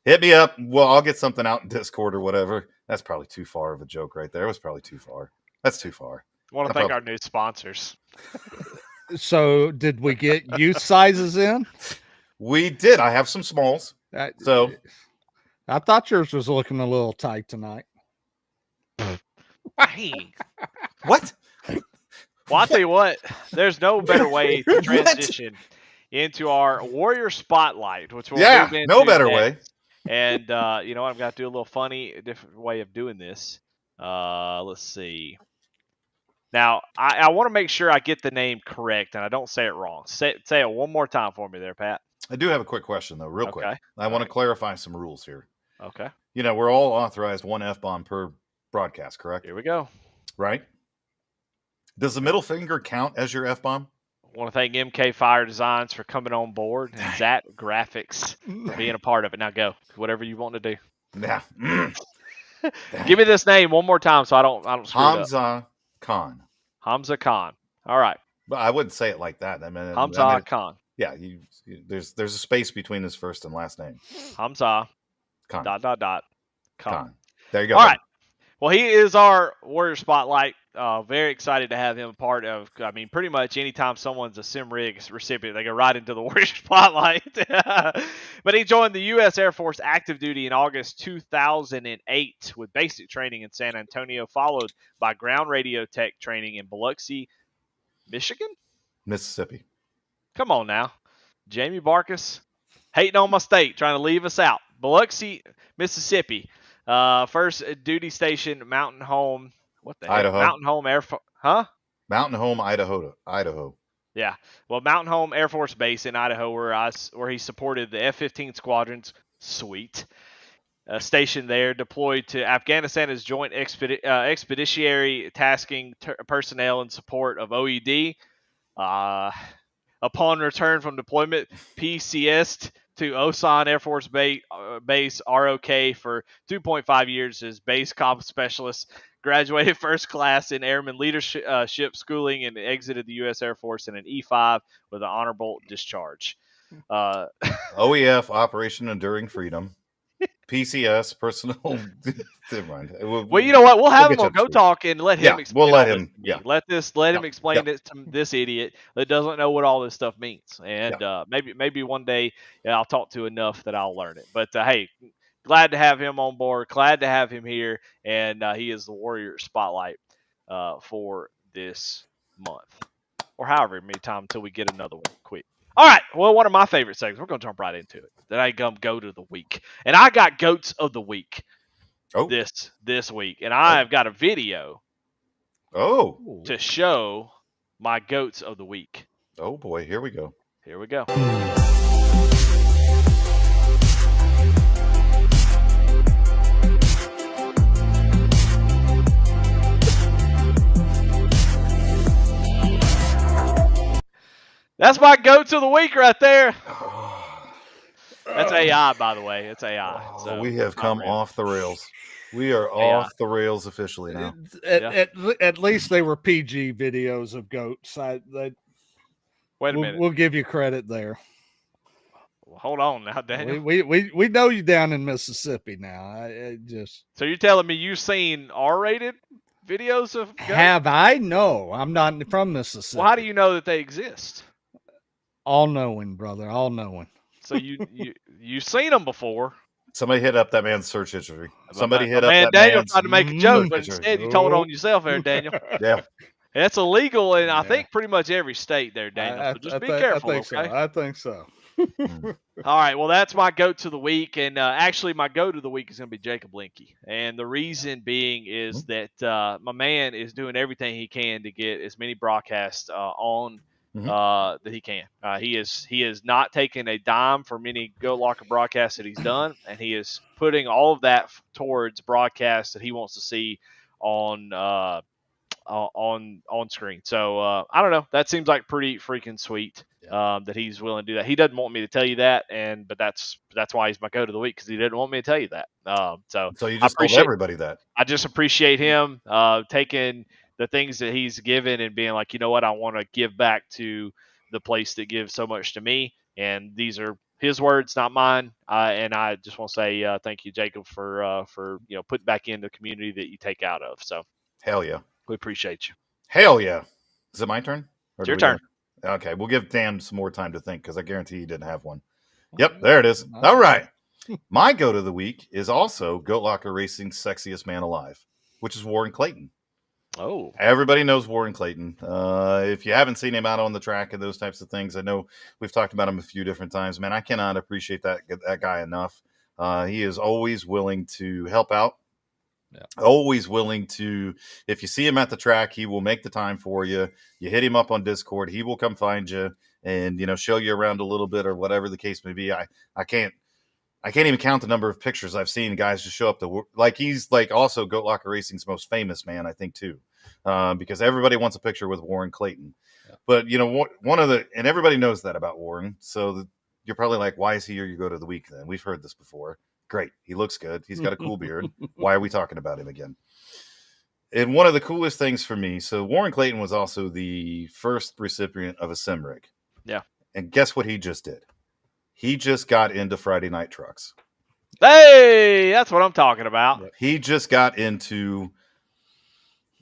hit me up. Well, I'll get something out in Discord or whatever. That's probably too far of a joke right there. It was probably too far. That's too far. I want to thank our new sponsors. So did we get youth sizes in? We did. I have some smalls. So I thought yours was looking a little tight tonight. Hey. What? Well, I'll tell you what, there's no better way to transition into our Warrior Spotlight, which we'll move into no better next. way. And I'm going to do a little different way of doing this. Let's see. Now, I want to make sure I get the name correct and I don't say it wrong. Say it one more time for me there, Pat. I do have a quick question, though, real quick. I want to clarify some rules here. Okay. We're all authorized one F-bomb per broadcast, correct? Here we go. Right? Does the middle finger count as your F-bomb? Want to thank MK Fire Designs for coming on board and Zat Graphics for being a part of it. Now go, whatever you want to do. Yeah. Give me this name one more time so I don't screw it up. Hamza Khan. Hamza Khan. All right. But I wouldn't say it like that. Hamza Khan. Yeah, there's a space between his first and last name. Hamza. Khan. Khan. There you go. All right. Well, he is our Warrior Spotlight. Very excited to have him a part of. I mean, pretty much anytime someone's a SimRig recipient, they go right into the Warrior Spotlight. But he joined the U.S. Air Force active duty in August 2008 with basic training in San Antonio, followed by ground radio tech training in Biloxi, Michigan? Mississippi. Come on now. Jamie Barkus hating on my state, trying to leave us out. Biloxi, Mississippi. First duty station, Mountain Home. What the heck? Idaho. Mountain Home Air Force. Huh? Mountain Home, Idaho. Yeah. Well, Mountain Home Air Force Base in Idaho, where he supported the F-15 squadrons. Sweet. Stationed there, deployed to Afghanistan as joint expeditionary tasking personnel in support of OED. Upon return from deployment, PCS to Osan Air Force Base ROK for 2.5 years as base comp specialist. Graduated first class in airman leadership schooling and exited the U.S. Air Force in an E-5 with an honorable discharge. OEF, Operation Enduring Freedom. PCS, personal. Never mind. Well, you know what? We'll have him on Go Talk and let him explain. We'll let him. Yeah. Let him explain it to this idiot that doesn't know what all this stuff means. And maybe one day I'll talk to enough that I'll learn it. But hey, glad to have him on board. Glad to have him here. And he is the Warrior Spotlight for this month, or however many times until we get another one quick. All right. Well, one of my favorite segments. We're going to jump right into it. Then I go to the week, and I got goats of the week this week, and I've got a video to show my goats of the week. Oh boy, here we go. Here we go. That's my goats of the week right there. That's AI, by the way. It's AI. So we have come off the rails. We are off the rails officially now. At least they were PG videos of goats. Wait a minute. We'll give you credit there. Well, hold on now, Daniel. We know you down in Mississippi now. So you're telling me you've seen R-rated videos of goats? Have I? No, I'm not from Mississippi. Well, how do you know that they exist? All knowing, brother. All knowing. So you've seen them before. Somebody hit up that man's search history. Somebody hit up that Daniel man's... tried to make a joke, but instead you told on yourself there, Daniel. Yeah. That's illegal in, I think, pretty much every state there, Daniel. So just be careful, okay? I think so. All right, well, that's my goat of the week. And actually, my goat of the week is going to be Jacob Linke. And the reason being is that my man is doing everything he can to get as many broadcasts on that he can. He is not taking a dime from any Go Locker broadcasts that he's done, and he is putting all of that towards broadcasts that he wants to see on screen. So I don't know. That seems like pretty freaking sweet that he's willing to do that. He doesn't want me to tell you that, but that's why he's my goat of the week, because he didn't want me to tell you that. So you just told everybody that. I just appreciate him taking the things that he's given and being like, you know what, I want to give back to the place that gives so much to me. And these are his words, not mine. And I just want to say thank you, Jacob, for putting back in the community that you take out of. So hell yeah, we appreciate you. Hell yeah. Is it my turn? It's your turn. Okay, we'll give Dan some more time to think, because I guarantee he didn't have one. Yep, there it is. All right. My goat of the week is also Goat Locker Racing's sexiest man alive, which is Warren Clayton. Oh, everybody knows Warren Clayton. If you haven't seen him out on the track and those types of things, I know we've talked about him a few different times. Man, I cannot appreciate that guy enough. He is always willing to help out. Yeah. Always willing to, if you see him at the track, he will make the time for you. You hit him up on Discord, he will come find you and, show you around a little bit or whatever the case may be. I can't even count the number of pictures I've seen guys just show up to work. Like, he's like also Goat Locker Racing's most famous man, I think, too. because everybody wants a picture with Warren Clayton. Yeah. But one of the, and everybody knows that about Warren. So you're probably like, why is he your go to the week then? We've heard this before. Great. He looks good. He's got a cool beard. Why are we talking about him again? And one of the coolest things for me, so Warren Clayton was also the first recipient of a sim rig. Yeah. And guess what he just did? He just got into Friday night trucks. Hey, that's what I'm talking about. He just got into,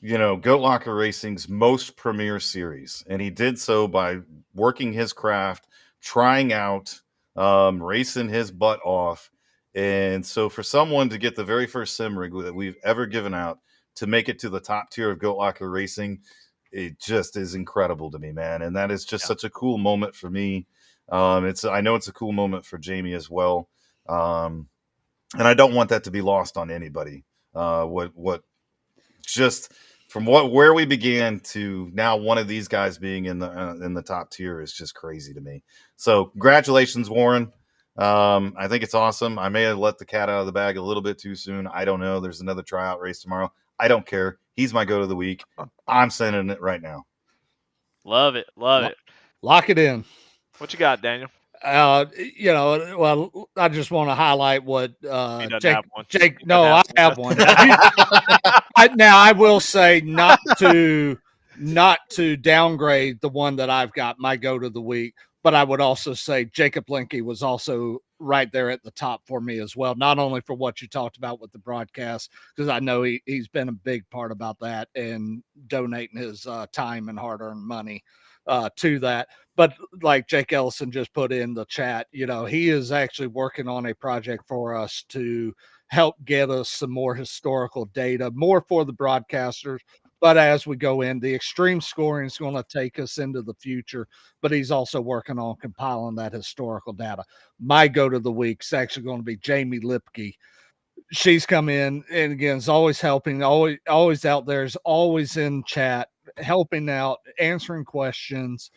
Goat Locker Racing's most premier series. And he did so by working his craft, trying out, racing his butt off. And so for someone to get the very first sim rig that we've ever given out to make it to the top tier of Goat Locker Racing, it just is incredible to me, man. And that is just such a cool moment for me. I know it's a cool moment for Jamie as well. And I don't want that to be lost on anybody. Just from where we began to now, one of these guys being in the top tier is just crazy to me. So congratulations, Warren. I think it's awesome. I may have let the cat out of the bag a little bit too soon. I don't know. There's another tryout race tomorrow. I don't care. He's my go to the week. I'm sending it right now. Love it. Love it. Lock it in. What you got, Daniel? Well, I just want to highlight what Jake. No, I have one. Now I will say not to downgrade the one that I've got, my go to the week, but I would also say Jacob Linke was also right there at the top for me as well. Not only for what you talked about with the broadcast, because I know he's been a big part about that and donating his time and hard-earned money to that. But like Jake Ellison just put in the chat, he is actually working on a project for us to help get us some more historical data, more for the broadcasters. But as we go in, the extreme scoring is going to take us into the future, but he's also working on compiling that historical data. My go to the week is actually going to be Jamie Lipke. She's come in and again is always helping, always out there, is always in chat, helping out, answering questions,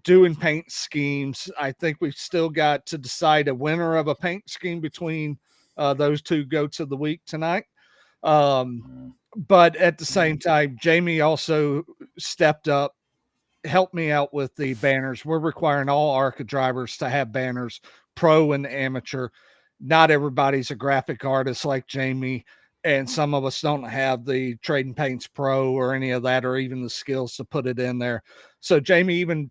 doing paint schemes. I think we've still got to decide a winner of a paint scheme between those two goats of the week tonight. But at the same time, Jamie also stepped up, helped me out with the banners. We're requiring all ARCA drivers to have banners, pro and amateur. Not everybody's a graphic artist like Jamie, and some of us don't have the Trading Paints Pro or any of that, or even the skills to put it in there. So Jamie, even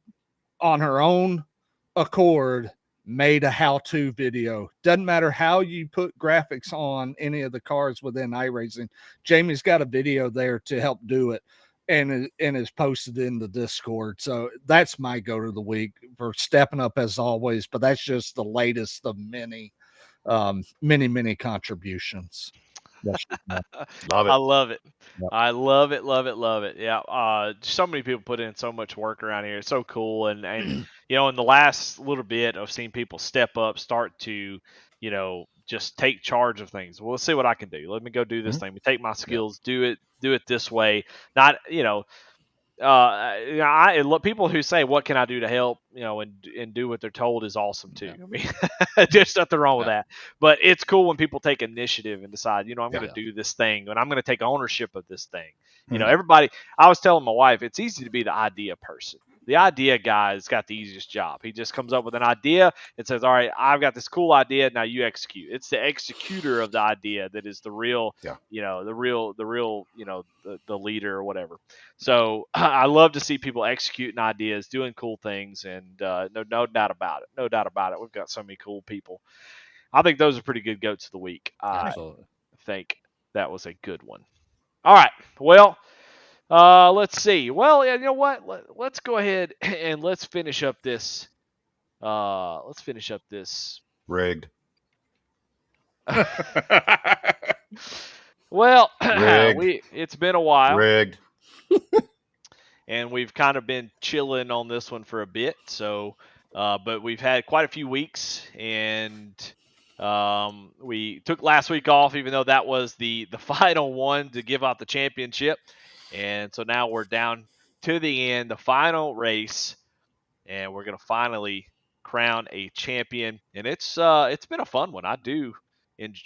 on her own accord, made a how-to video. Doesn't matter how you put graphics on any of the cars within iRacing. Jamie's got a video there to help do it, and is posted in the Discord. So that's my go to the week for stepping up as always. But that's just the latest of many contributions. Love it. I love it. Yep. I love it, love it, love it. Yeah. So many people put in so much work around here. It's so cool. And in the last little bit, I've seen people step up, start to, just take charge of things. Well, let's see what I can do. Let me go do this thing. Take my skills, do it this way. Not, people who say, "What can I do to help?" and do what they're told is awesome too. I mean, there's nothing wrong with that. But it's cool when people take initiative and decide, I'm going to do this thing, and I'm going to take ownership of this thing. Everybody. I was telling my wife, it's easy to be the idea person. The idea guy's got the easiest job. He just comes up with an idea and says, "All right, I've got this cool idea. Now you execute." It's the executor of the idea that is the real, the leader or whatever. So I love to see people executing ideas, doing cool things, and no doubt about it. No doubt about it. We've got so many cool people. I think those are pretty good goats of the week. Absolutely. I think that was a good one. All right. Well, let's see. Well, you know what? Let's go ahead and let's finish up this. Rigged. Well, Rigged. it's been a while. Rigged. And we've kind of been chilling on this one for a bit. So, but we've had quite a few weeks, and we took last week off, even though that was the final one to give out the championship. And so now we're down to the end, the final race, and we're going to finally crown a champion. And it's been a fun one. I do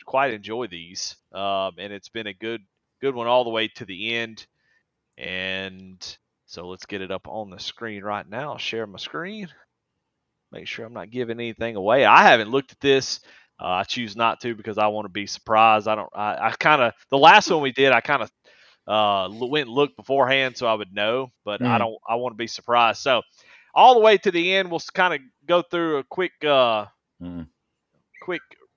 quite enjoy these, and it's been a good one all the way to the end. And so let's get it up on the screen right now. I'll share my screen. Make sure I'm not giving anything away. I haven't looked at this. I choose not to because I want to be surprised. I kind of, the last one we did, I kind of went and looked beforehand so I would know, but I want to be surprised. So all the way to the end, we'll kind of go through a quick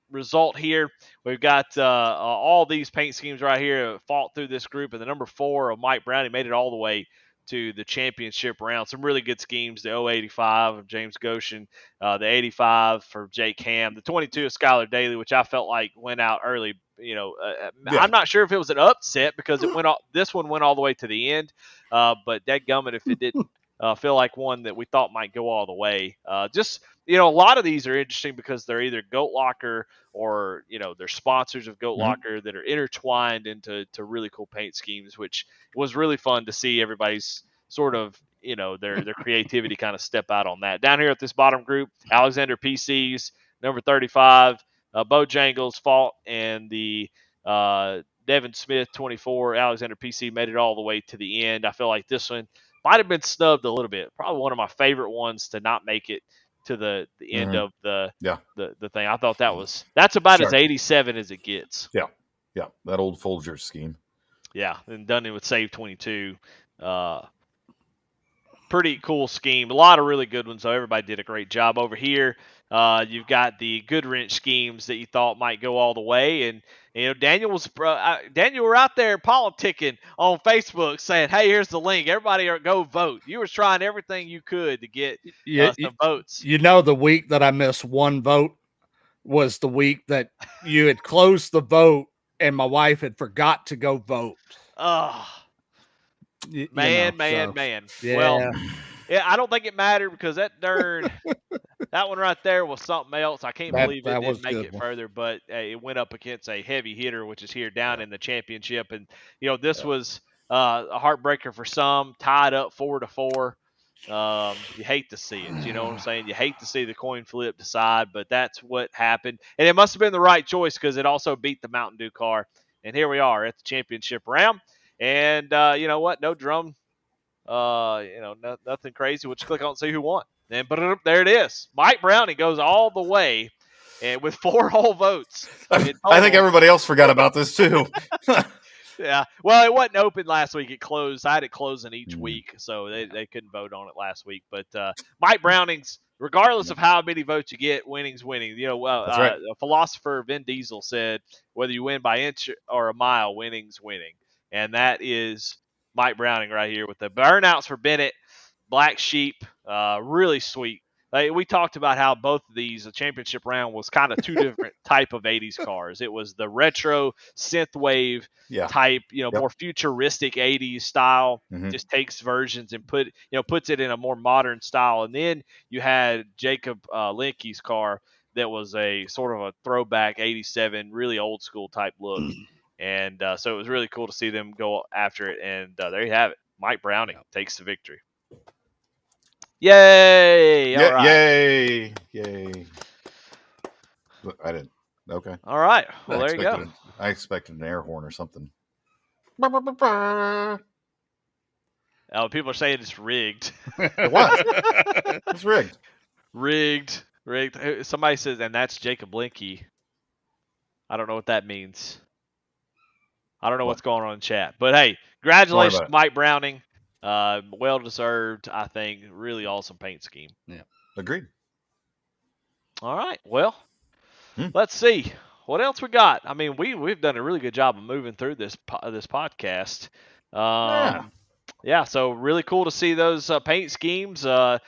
result here. We've got all these paint schemes right here fought through this group, and the number 4 of Mike Brown, he made it all the way to the championship round. Some really good schemes. The 085 of James Goshen, the 85 for Jake Ham, the 22 of Skylar Daly, which I felt like went out early. I'm not sure if it was an upset because this one went all the way to the end, but dadgummit if it didn't feel like one that we thought might go all the way. A lot of these are interesting because they're either Goat Locker or, they're sponsors of Goat Locker that are intertwined into really cool paint schemes, which was really fun to see everybody's sort of, their creativity kind of step out on that. Down here at this bottom group, Alexander PCs, number 35, Bojangles fought, and the Devin Smith, 24, Alexander PC made it all the way to the end. I feel like this one might have been snubbed a little bit. Probably one of my favorite ones to not make it to the end of the thing. I thought that's about as 87 as it gets. Yeah, that old Folgers scheme. Yeah, and done it with SAVE22. Pretty cool scheme. A lot of really good ones, though. Everybody did a great job over here. You've got the good wrench schemes that you thought might go all the way, and Daniel were out there politicking on Facebook, saying, "Hey, here's the link. Everybody go vote." You were trying everything you could to get some votes. The week that I missed one vote was the week that you had closed the vote, and my wife had forgot to go vote. Oh. Man. Yeah. Well, I don't think it mattered because that one right there was something else. I can't believe it didn't make it further, but it went up against a heavy hitter, which is here down in the championship. And, this was a heartbreaker for some, tied up 4-4. You hate to see it. You know what I'm saying? You hate to see the coin flip decide, but that's what happened. And it must have been the right choice because it also beat the Mountain Dew car. And here we are at the championship round. And you know what? No drum, nothing crazy. We'll just click on and see who won. And but there it is. Mike Browning goes all the way, and with 4 whole votes. I think everybody else forgot about this too. Yeah. Well, it wasn't open last week. It closed. I had it closing each week, so they couldn't vote on it last week. But Mike Browning's, regardless of how many votes you get, winning's winning. That's right. A philosopher, Vin Diesel, said, whether you win by inch or a mile, winning's winning. And that is Mike Browning right here with the burnouts for Bennett, Black Sheep, really sweet. We talked about how both of these, the championship round was kind of 2 different type of 80s cars. It was the retro synthwave type, more futuristic 80s style, just takes versions and puts it in a more modern style. And then you had Jacob Linke's car that was a sort of a throwback 87, really old school type look. And so it was really cool to see them go after it. And there you have it. Mike Browning takes the victory. Yay! All right. Yay! I didn't. Okay. All right. Well, there you go. I expected an air horn or something. Oh, people are saying it's rigged. It was. It's rigged. Rigged. Somebody says, and that's Jacob Linke. I don't know what that means. I don't know what's going on in chat. But, hey, congratulations to Mike Browning. Well-deserved, I think. Really awesome paint scheme. Yeah. Agreed. All right. Well, let's see. What else we got? I mean, we've done a really good job of moving through this podcast. Yeah, so really cool to see those paint schemes. I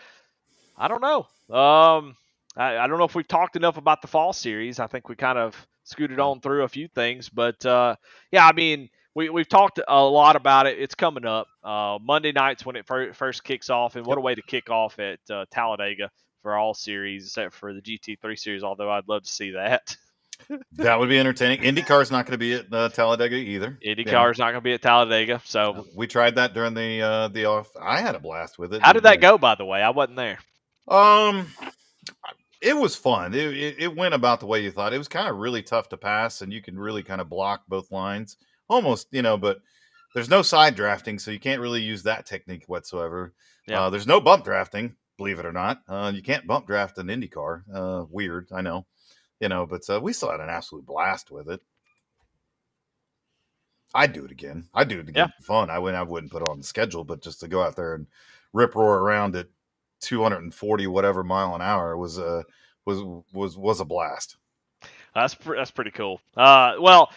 don't know. I don't know if we've talked enough about the fall series. I think we kind of scooted on through a few things. But, yeah, I mean, we've talked a lot about it. It's coming up. Monday nights when it first kicks off. And what a way to kick off at Talladega for all series, except for the GT3 series, although I'd love to see that. That would be entertaining. IndyCar's not going to be at Talladega either. IndyCar's not going to be at Talladega. So we tried that during the off. I had a blast with it. How did that go, by the way? I wasn't there. It was fun. It went about the way you thought. It was kind of really tough to pass, and you can really kind of block both lines. Almost, but There's no side drafting, so you can't really use that technique whatsoever. Yeah. There's no bump drafting, believe it or not. You can't bump draft an IndyCar. Weird, I know. But we still had an absolute blast with it. I'd do it again. I'd do it again for fun. I wouldn't put it on the schedule, but just to go out there and rip roar around at 240 whatever mile an hour was a blast. That's pretty cool. Well,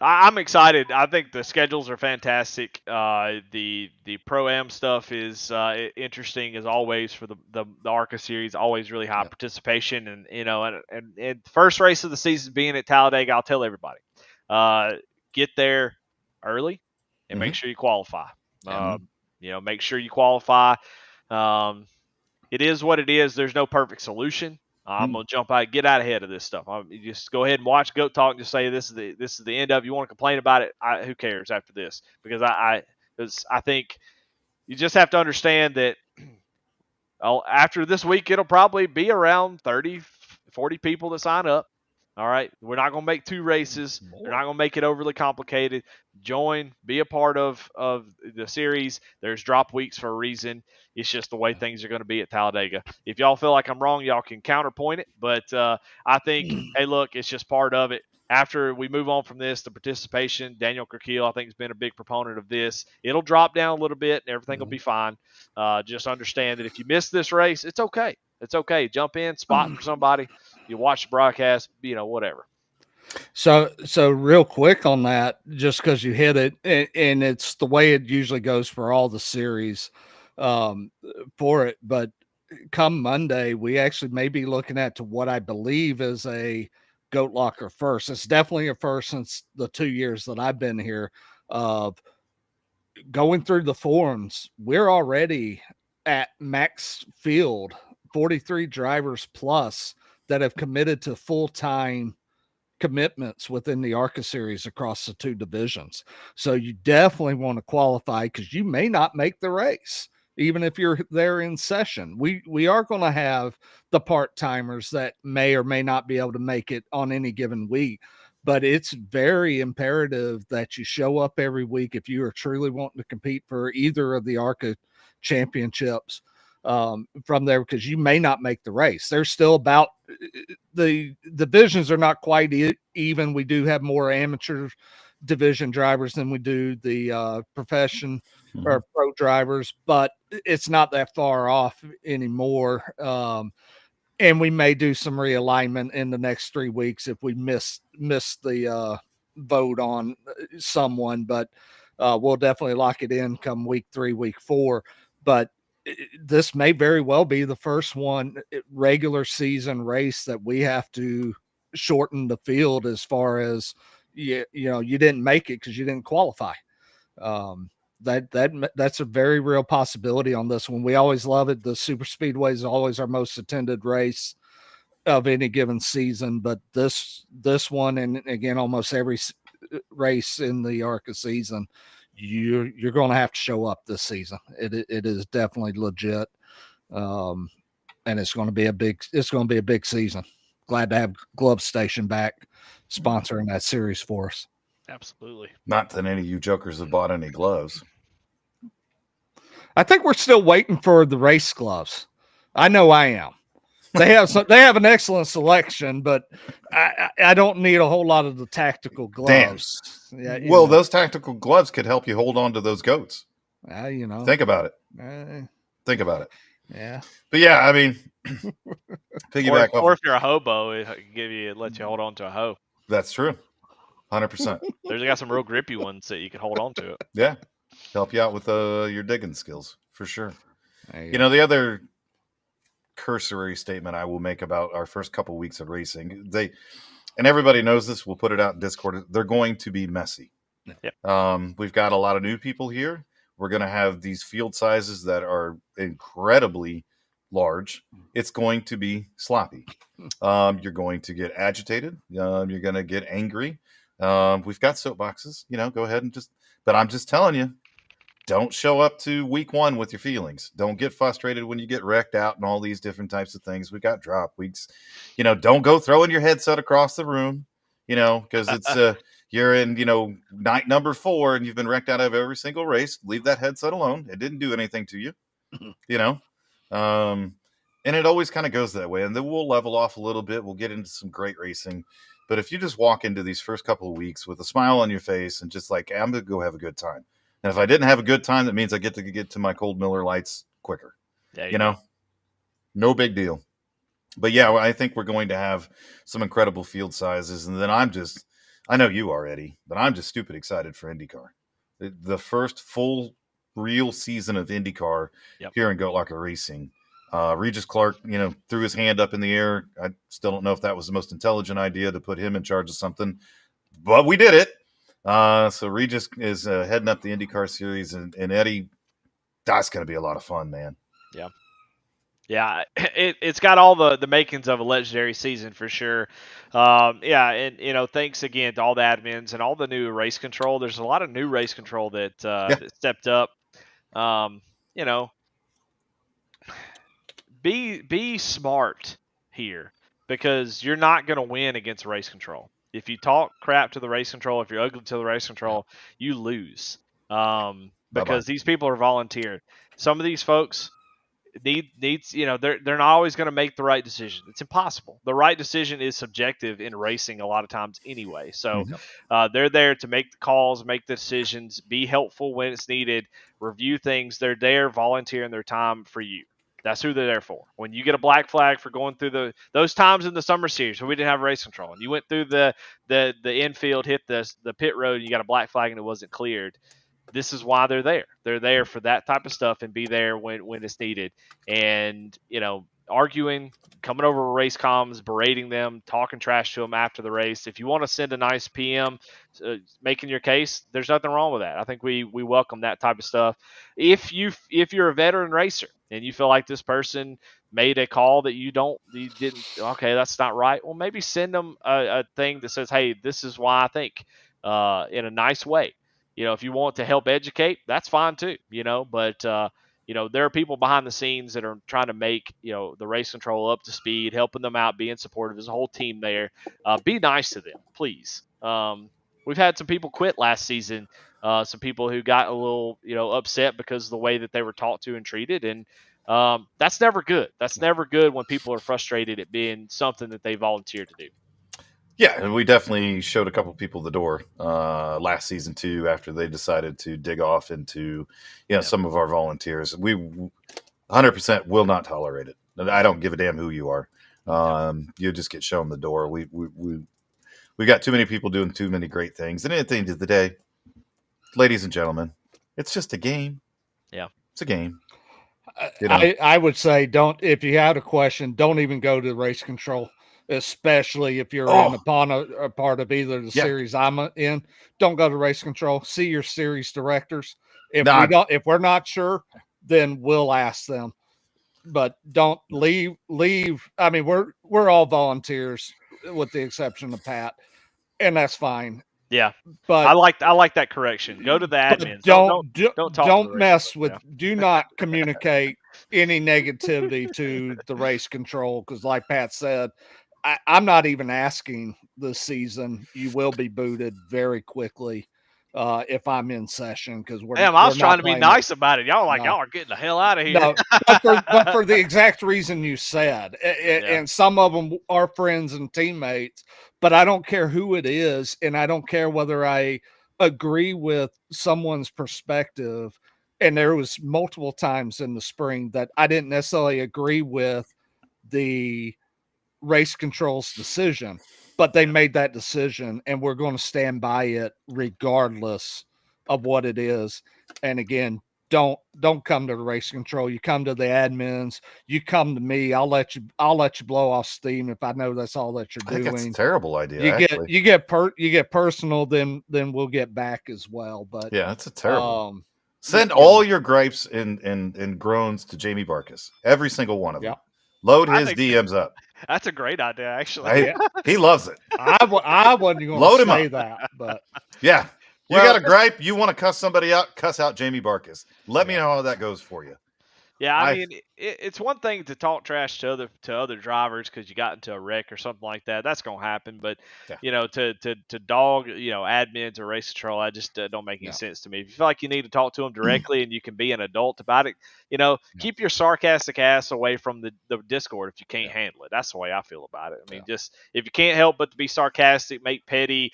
I'm excited. I think the schedules are fantastic. The Pro-Am stuff is interesting as always for the ARCA series. Always really high participation, and and first race of the season being at Talladega. I'll tell everybody, get there early and make sure you qualify. Make sure you qualify. It is what it is. There's no perfect solution. I'm gonna jump out, get out ahead of this stuff. Just go ahead and watch Goat Talk and just say this is the end of. You want to complain about it? Who cares after this? Because I think you just have to understand that after this week, it'll probably be around 30, 40 people that sign up. All right. We're not going to make 2 races. We're not going to make it overly complicated. Join, be a part of the series. There's drop weeks for a reason. It's just the way things are going to be at Talladega. If y'all feel like I'm wrong, y'all can counterpoint it. But I think, hey, look, it's just part of it. After we move on from this, the participation, Daniel Krakeel, I think, has been a big proponent of this. It'll drop down a little bit and everything will be fine. Just understand that if you miss this race, it's okay. It's okay. Jump in, spot for somebody. You watch the broadcast, whatever. So real quick on that, just because you hit it, and it's the way it usually goes for all the series for it. But come Monday, we actually may be looking at to what I believe is a Goat Locker first. It's definitely a first since the 2 years that I've been here. Of going through the forums, we're already at max field, 43 drivers plus that have committed to full-time commitments within the ARCA series across the 2 divisions. So you definitely want to qualify because you may not make the race, even if you're there in session. We are going to have the part-timers that may or may not be able to make it on any given week, but it's very imperative that you show up every week if you are truly wanting to compete for either of the ARCA championships from there, because you may not make the race. There's still about the divisions are not quite even. We do have more amateur division drivers than we do the profession or pro drivers, but it's not that far off anymore. And we may do some realignment in the next 3 weeks if we miss the vote on someone, but we'll definitely lock it in come week 3, week 4. But this may very well be the first regular season race that we have to shorten the field as far as you didn't make it because you didn't qualify. That's a very real possibility on this one. We always love it. The super speedway is always our most attended race of any given season, but this one, and again, almost every race in the ARCA season, you're going to have to show up this season. It is definitely legit. And it's going to be a big season. Glad to have Glove Station back sponsoring that series for us. Absolutely. Not that any of you jokers have bought any gloves. I think we're still waiting for the race gloves. I know I am. They have an excellent selection, but I don't need a whole lot of the tactical gloves. Yeah, well, those tactical gloves could help you hold on to those goats. Think about it. Think about it. Yeah. But yeah, I mean, piggyback or if you're a hobo, it lets you hold on to a hoe. That's true. 100%. There's got some real grippy ones that you can hold on to it. Yeah. Help you out with your digging skills for sure. The other cursory statement I will make about our first couple weeks of racing, and everybody knows this, we'll put it out in Discord, they're going to be messy. Yep. We've got a lot of new people here. We're going to have these field sizes that are incredibly large. It's going to be sloppy. You're going to get agitated. You're going to get angry. We've got soapboxes, go ahead and but I'm just telling you, don't show up to week 1 with your feelings. Don't get frustrated when you get wrecked out and all these different types of things. We got drop weeks. Don't go throwing your headset across the room, because it's you're in, night number 4 and you've been wrecked out of every single race. Leave that headset alone. It didn't do anything to you, and it always kind of goes that way. And then we'll level off a little bit. We'll get into some great racing. But if you just walk into these first couple of weeks with a smile on your face and just like, I'm going to go have a good time. And if I didn't have a good time, that means I get to my cold Miller Lights quicker. No big deal. But yeah, I think we're going to have some incredible field sizes. And then I know you are, Eddie, but I'm just stupid excited for IndyCar. The first full real season of IndyCar here in Goat Locker Racing. Regis Clark, threw his hand up in the air. I still don't know if that was the most intelligent idea to put him in charge of something, but we did it. So Regis is heading up the IndyCar series, and Eddie, that's going to be a lot of fun, man. Yeah. Yeah, it's got all the makings of a legendary season for sure. And thanks again to all the admins and all the new race control. There's a lot of new race control that stepped up. Be smart here, because you're not going to win against race control. If you talk crap to the race control, if you're ugly to the race control, you lose. Because these people are volunteering. Some of these folks needs they're not always going to make the right decision. It's impossible. The right decision is subjective in racing a lot of times anyway. So they're there to make the calls, make the decisions, be helpful when it's needed, review things. They're there volunteering their time for you. That's who they're there for. When you get a black flag for going through those times in the summer series where we didn't have race control, and you went through the infield, hit the pit road, and you got a black flag and it wasn't cleared, this is why they're there. They're there for that type of stuff and be there when it's needed. And, arguing, coming over race comms, berating them, talking trash to them after the race. If you want to send a nice PM making your case, there's nothing wrong with that. I think we welcome that type of stuff. If you're a veteran racer and you feel like this person made a call that you didn't, okay, that's not right. Well, maybe send them a thing that says, hey, this is why I think, in a nice way. If you want to help educate, that's fine too, but, there are people behind the scenes that are trying to make, the race control up to speed, helping them out, being supportive. There's a whole team there. Be nice to them, please. We've had some people quit last season, some people who got a little, upset because of the way that they were talked to and treated. And that's never good. That's never good when people are frustrated at being something that they volunteered to do. Yeah, and we definitely showed a couple people the door last season too, after they decided to dig off into, some of our volunteers. We 100% will not tolerate it. I don't give a damn who you are. You just get shown the door. We got too many people doing too many great things. And at the end of the day, ladies and gentlemen, it's just a game. Yeah, it's a game. I would say if you have a question, don't even go to race control. Especially if you're a part of either the series I'm in. Don't go to race control. See your series directors. If we're not sure, then we'll ask them. But don't leave. I mean, we're all volunteers with the exception of Pat, and that's fine. Yeah, but I like that correction. Go to the admins. Don't mess with. Do not communicate any negativity to the race control, because, like Pat said, I'm not even asking this season. You will be booted very quickly if I'm in session, because I was trying to be nice about it. Y'all are getting the hell out of here. No, but for the exact reason you said, and some of them are friends and teammates, but I don't care who it is, and I don't care whether I agree with someone's perspective. And there was multiple times in the spring that I didn't necessarily agree with the race control's decision, but they made that decision, and we're going to stand by it regardless of what it is. And again, don't come to the race control. You come to the admins. You come to me. I'll let you blow off steam if I know that's all that you're doing. That's a terrible idea. You get personal, then we'll get back as well. But yeah, that's a terrible. Send all your gripes and groans to Jamie Barkas. Every single one of them. Load his DMs up. That's a great idea, actually. He loves it. I wasn't going to say that, but yeah, you got a gripe. You want to cuss somebody out? Cuss out Jamie Barkas. Let me know how that goes for you. Yeah, I mean, it's one thing to talk trash to other drivers because you got into a wreck or something like that. That's gonna happen. But to dog admins or race control, I just don't make any sense to me. If you feel like you need to talk to them directly and you can be an adult about it, keep your sarcastic ass away from the Discord if you can't handle it. That's the way I feel about it. I mean, just if you can't help but to be sarcastic, make petty,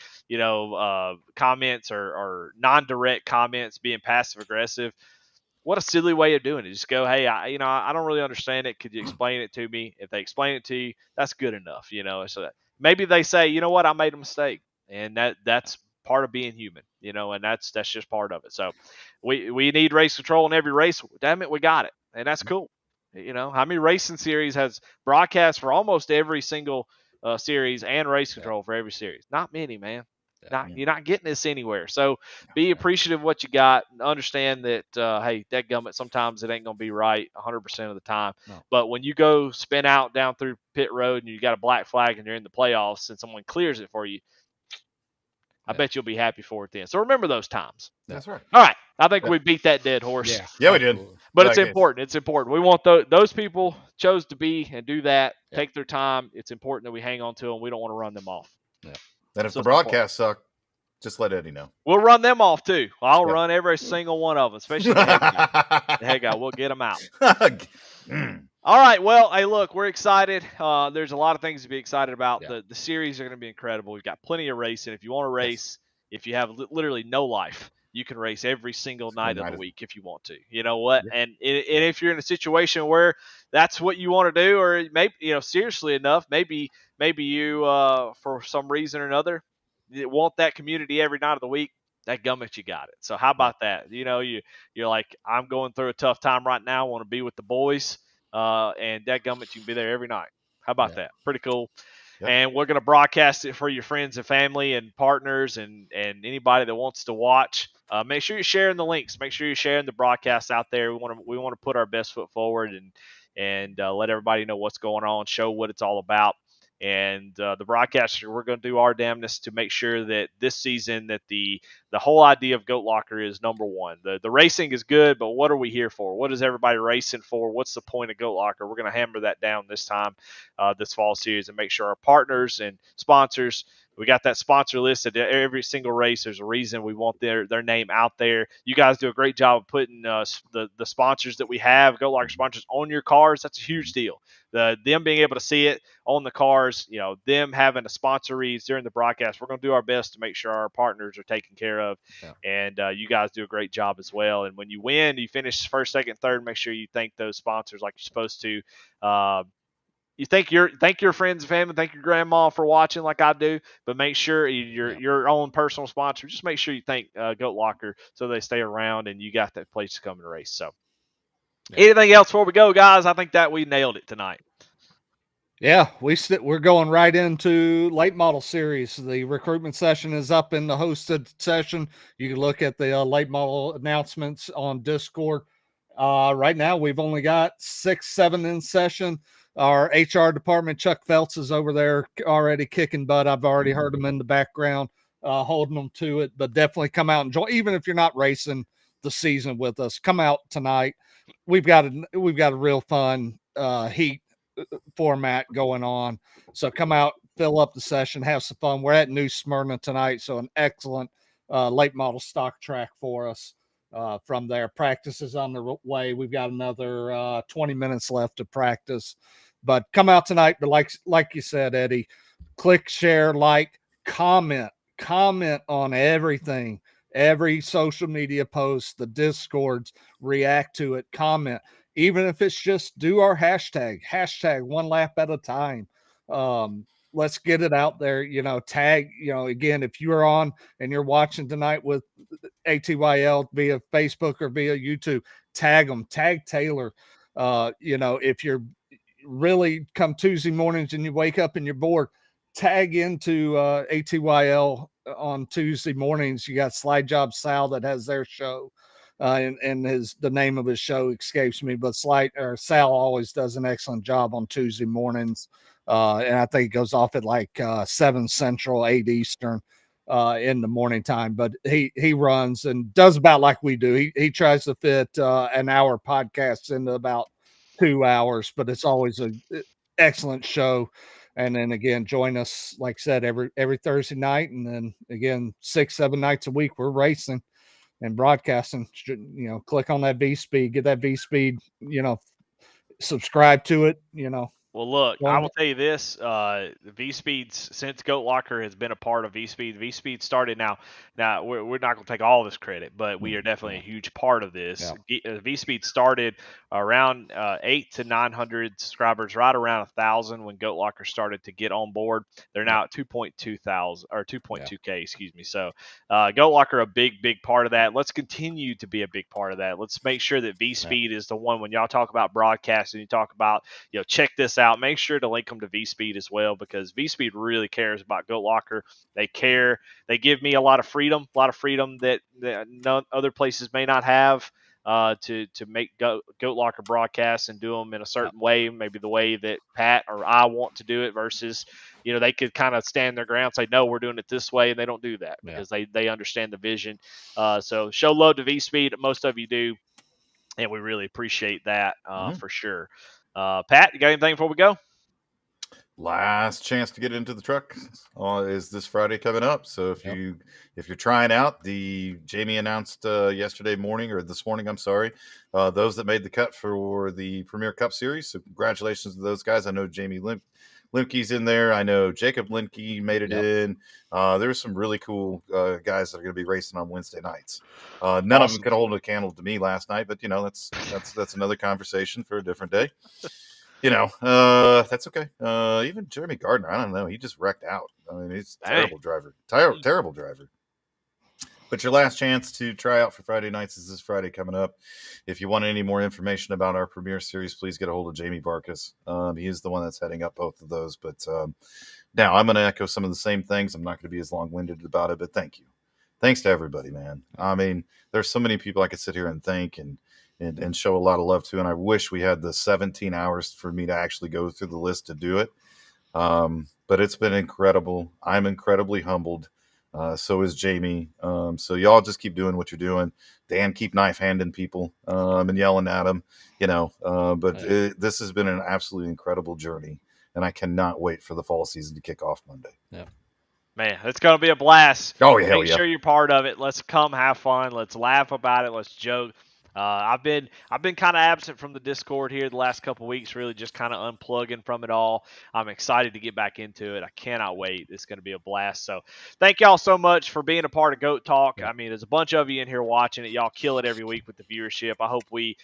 comments or non-direct comments, being passive aggressive. What a silly way of doing it. Just go, hey, I don't really understand it. Could you explain it to me? If they explain it to you, that's good enough. So maybe they say, you know what, I made a mistake, and that's part of being human. And that's just part of it. So we need race control in every race. Damn it, we got it, and that's cool. How many racing series has broadcast for almost every single series and race control for every series? Not many, man. You're not getting this anywhere. So be appreciative of what you got. Understand that, hey, dadgummit, sometimes it ain't going to be right 100% of the time. No. But when you go spin out down through pit road and you got a black flag and you're in the playoffs and someone clears it for you, I bet you'll be happy for it then. So remember those times. That's right. All right. I think we beat that dead horse. Yeah, we did. But it's important. It's important. We want those people chose to be and do that, take their time. It's important that we hang on to them. We don't want to run them off. Yeah. And if the broadcasts suck, just let Eddie know. We'll run them off too. I'll run every single one of them, especially the head guy. We'll get them out. All right. Well, hey, look, we're excited. There's a lot of things to be excited about. The series are going to be incredible. We've got plenty of racing. If you want to race, if you have literally no life, you can race every single night of the week if you want to. You know what? Yeah. And if you're in a situation where that's what you want to do, or maybe seriously enough, maybe you for some reason or another want that community every night of the week. That gummit, you got it. So how about that? You're like, I'm going through a tough time right now. I want to be with the boys, and that gummit, you can be there every night. How about that? Pretty cool. Yep. And we're going to broadcast it for your friends and family and partners and anybody that wants to watch. Make sure you're sharing the links. Make sure you're sharing the broadcasts out there. We want to put our best foot forward and let everybody know what's going on, show what it's all about. And the broadcaster, we're going to do our damnness to make sure that this season that the whole idea of Goat Locker is number one. The racing is good, but what are we here for? What is everybody racing for? What's the point of Goat Locker? We're going to hammer that down this time, this fall series, and make sure our partners and sponsors, we got that sponsor list at every single race. There's a reason we want their name out there. You guys do a great job of putting the sponsors that we have, Goat Locker sponsors, on your cars. That's a huge deal. Them being able to see it on the cars, them having a sponsor reads during the broadcast. We're going to do our best to make sure our partners are taken care of. Yeah. And you guys do a great job as well. And when you win, you finish first, second, third, make sure you thank those sponsors like you're supposed to. You thank your friends and family, thank your grandma for watching like I do, but make sure your own personal sponsor, just make sure you thank Goat Locker so they stay around and you got that place to come and race. So anything else before we go, guys? I think that we nailed it tonight. Yeah, we're going right into late model series. The recruitment session is up in the hosted session. You can look at the late model announcements on Discord. Right now, we've only got 6, 7 in session. Our HR department, Chuck Feltz, is over there already kicking butt. I've already heard him in the background, holding them to it. But definitely come out and join. Even if you're not racing the season with us, come out tonight. We've got a real fun heat format going on. So come out, fill up the session, have some fun. We're at New Smyrna tonight, so an excellent late model stock track for us. From there, practice is on the way. We've got another 20 minutes left to practice, but come out tonight. But like you said, Eddie, click, share, like, comment on everything, every social media post, the Discords, react to it, comment, even if it's just do our hashtag one lap at a time. Let's get it out there, tag, again, if you're on and you're watching tonight with ATYL via Facebook or via YouTube, tag them, tag Taylor. If you're really come Tuesday mornings and you wake up and you're bored, tag into ATYL on Tuesday mornings. You got Slide Job Sal that has their show. And the name of his show escapes me, but Sal always does an excellent job on Tuesday mornings. And I think it goes off at like 7 Central, 8 Eastern. in the morning time, but he runs and does about like we do. He tries to fit an hour podcast into about 2 hours, but it's always a excellent show. And then again, join us, like I said, every Thursday night, and then again 6-7 nights a week we're racing and broadcasting. You know, click on that V Speed, get that V Speed, you know, subscribe to it, you know. Well, look, I will tell you this: V-Speed's, since Goat Locker has been a part of V-Speed. V-Speed started now. Now we're not going to take all this credit, but we are definitely a huge part of this. Yeah. V-Speed started around 800 to 900 subscribers, right around 1,000 when Goat Locker started to get on board. They're now at 2.2 thousand or 2.2K, excuse me. So Goat Locker a big part of that. Let's continue to be a big part of that. Let's make sure that V-Speed is the one when y'all talk about broadcasting, you talk about, you know, check this out. Make sure to link them to V-Speed as well, because V-Speed really cares about Goat Locker. They care. They give me a lot of freedom that none other places may not have to make Goat Locker broadcasts and do them in a certain way, maybe the way that Pat or I want to do it, versus, you know, they could kind of stand their ground, say, no, we're doing it this way, and they don't do that because they understand the vision. So show love to V-Speed. Most of you do, and we really appreciate that for sure. Pat, you got anything before we go? Last chance to get into the truck is this Friday coming up. So if you're trying out, Jamie announced yesterday morning, or this morning, I'm sorry, those that made the cut for the Premier Cup Series. So congratulations to those guys. I know Jamie Limke's in there. I know Jacob Limke made it in. There's some really cool guys that are going to be racing on Wednesday nights. None of them could hold a candle to me last night, but you know, that's another conversation for a different day. You know, that's okay. Even Jeremy Gardner, I don't know. He just wrecked out. I mean, he's a terrible driver. Terrible driver. But your last chance to try out for Friday nights is this Friday coming up. If you want any more information about our Premier Series, please get a hold of Jamie Barkas. He is the one that's heading up both of those. But now I'm going to echo some of the same things. I'm not going to be as long-winded about it, but thank you. Thanks to everybody, man. I mean, there's so many people I could sit here and thank and show a lot of love to. And I wish we had the 17 hours for me to actually go through the list to do it. But it's been incredible. I'm incredibly humbled. So is Jamie. So y'all just keep doing what you're doing. Dan, keep knife handing people and yelling at them, you know. This has been an absolutely incredible journey. And I cannot wait for the fall season to kick off Monday. Yeah. Man, it's going to be a blast. Oh, yeah. Make sure you're part of it. Let's come have fun. Let's laugh about it. Let's joke. I've been kind of absent from the Discord here the last couple of weeks, really just kind of unplugging from it all. I'm excited to get back into it. I cannot wait. It's going to be a blast. So thank y'all so much for being a part of Goat Talk. I mean, there's a bunch of you in here watching it. Y'all kill it every week with the viewership. I hope we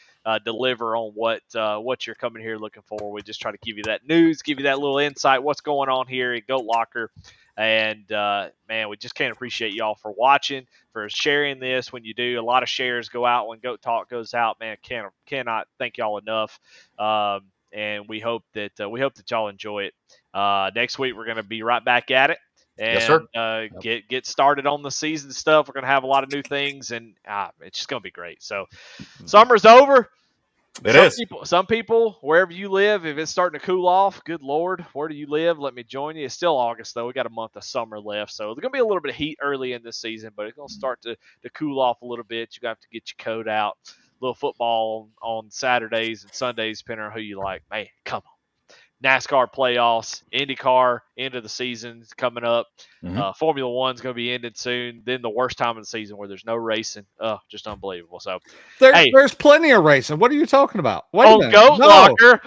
deliver on what you're coming here looking for. We just try to give you that news, give you that little insight, what's going on here at Goat Locker. And, man, we just can't appreciate y'all for watching, for sharing this. When you do, a lot of shares go out when Goat Talk goes out, man. Cannot thank y'all enough. And we hope that y'all enjoy it. Next week, we're going to be right back at it. And yes, sir. Get started on the season stuff. We're going to have a lot of new things, and it's just going to be great. So summer's over. Some people, wherever you live, if it's starting to cool off, good Lord, where do you live? Let me join you. It's still August, though. We got a month of summer left. So there's going to be a little bit of heat early in this season, but it's going to start to cool off a little bit. You have to get your coat out. A little football on Saturdays and Sundays, depending on who you like. Man, come on. NASCAR playoffs, IndyCar, end of the season coming up. Formula One's going to be ended soon. Then the worst time of the season where there's no racing. Just unbelievable. So there's plenty of racing. What are you talking about? Wait a minute. Goat Locker.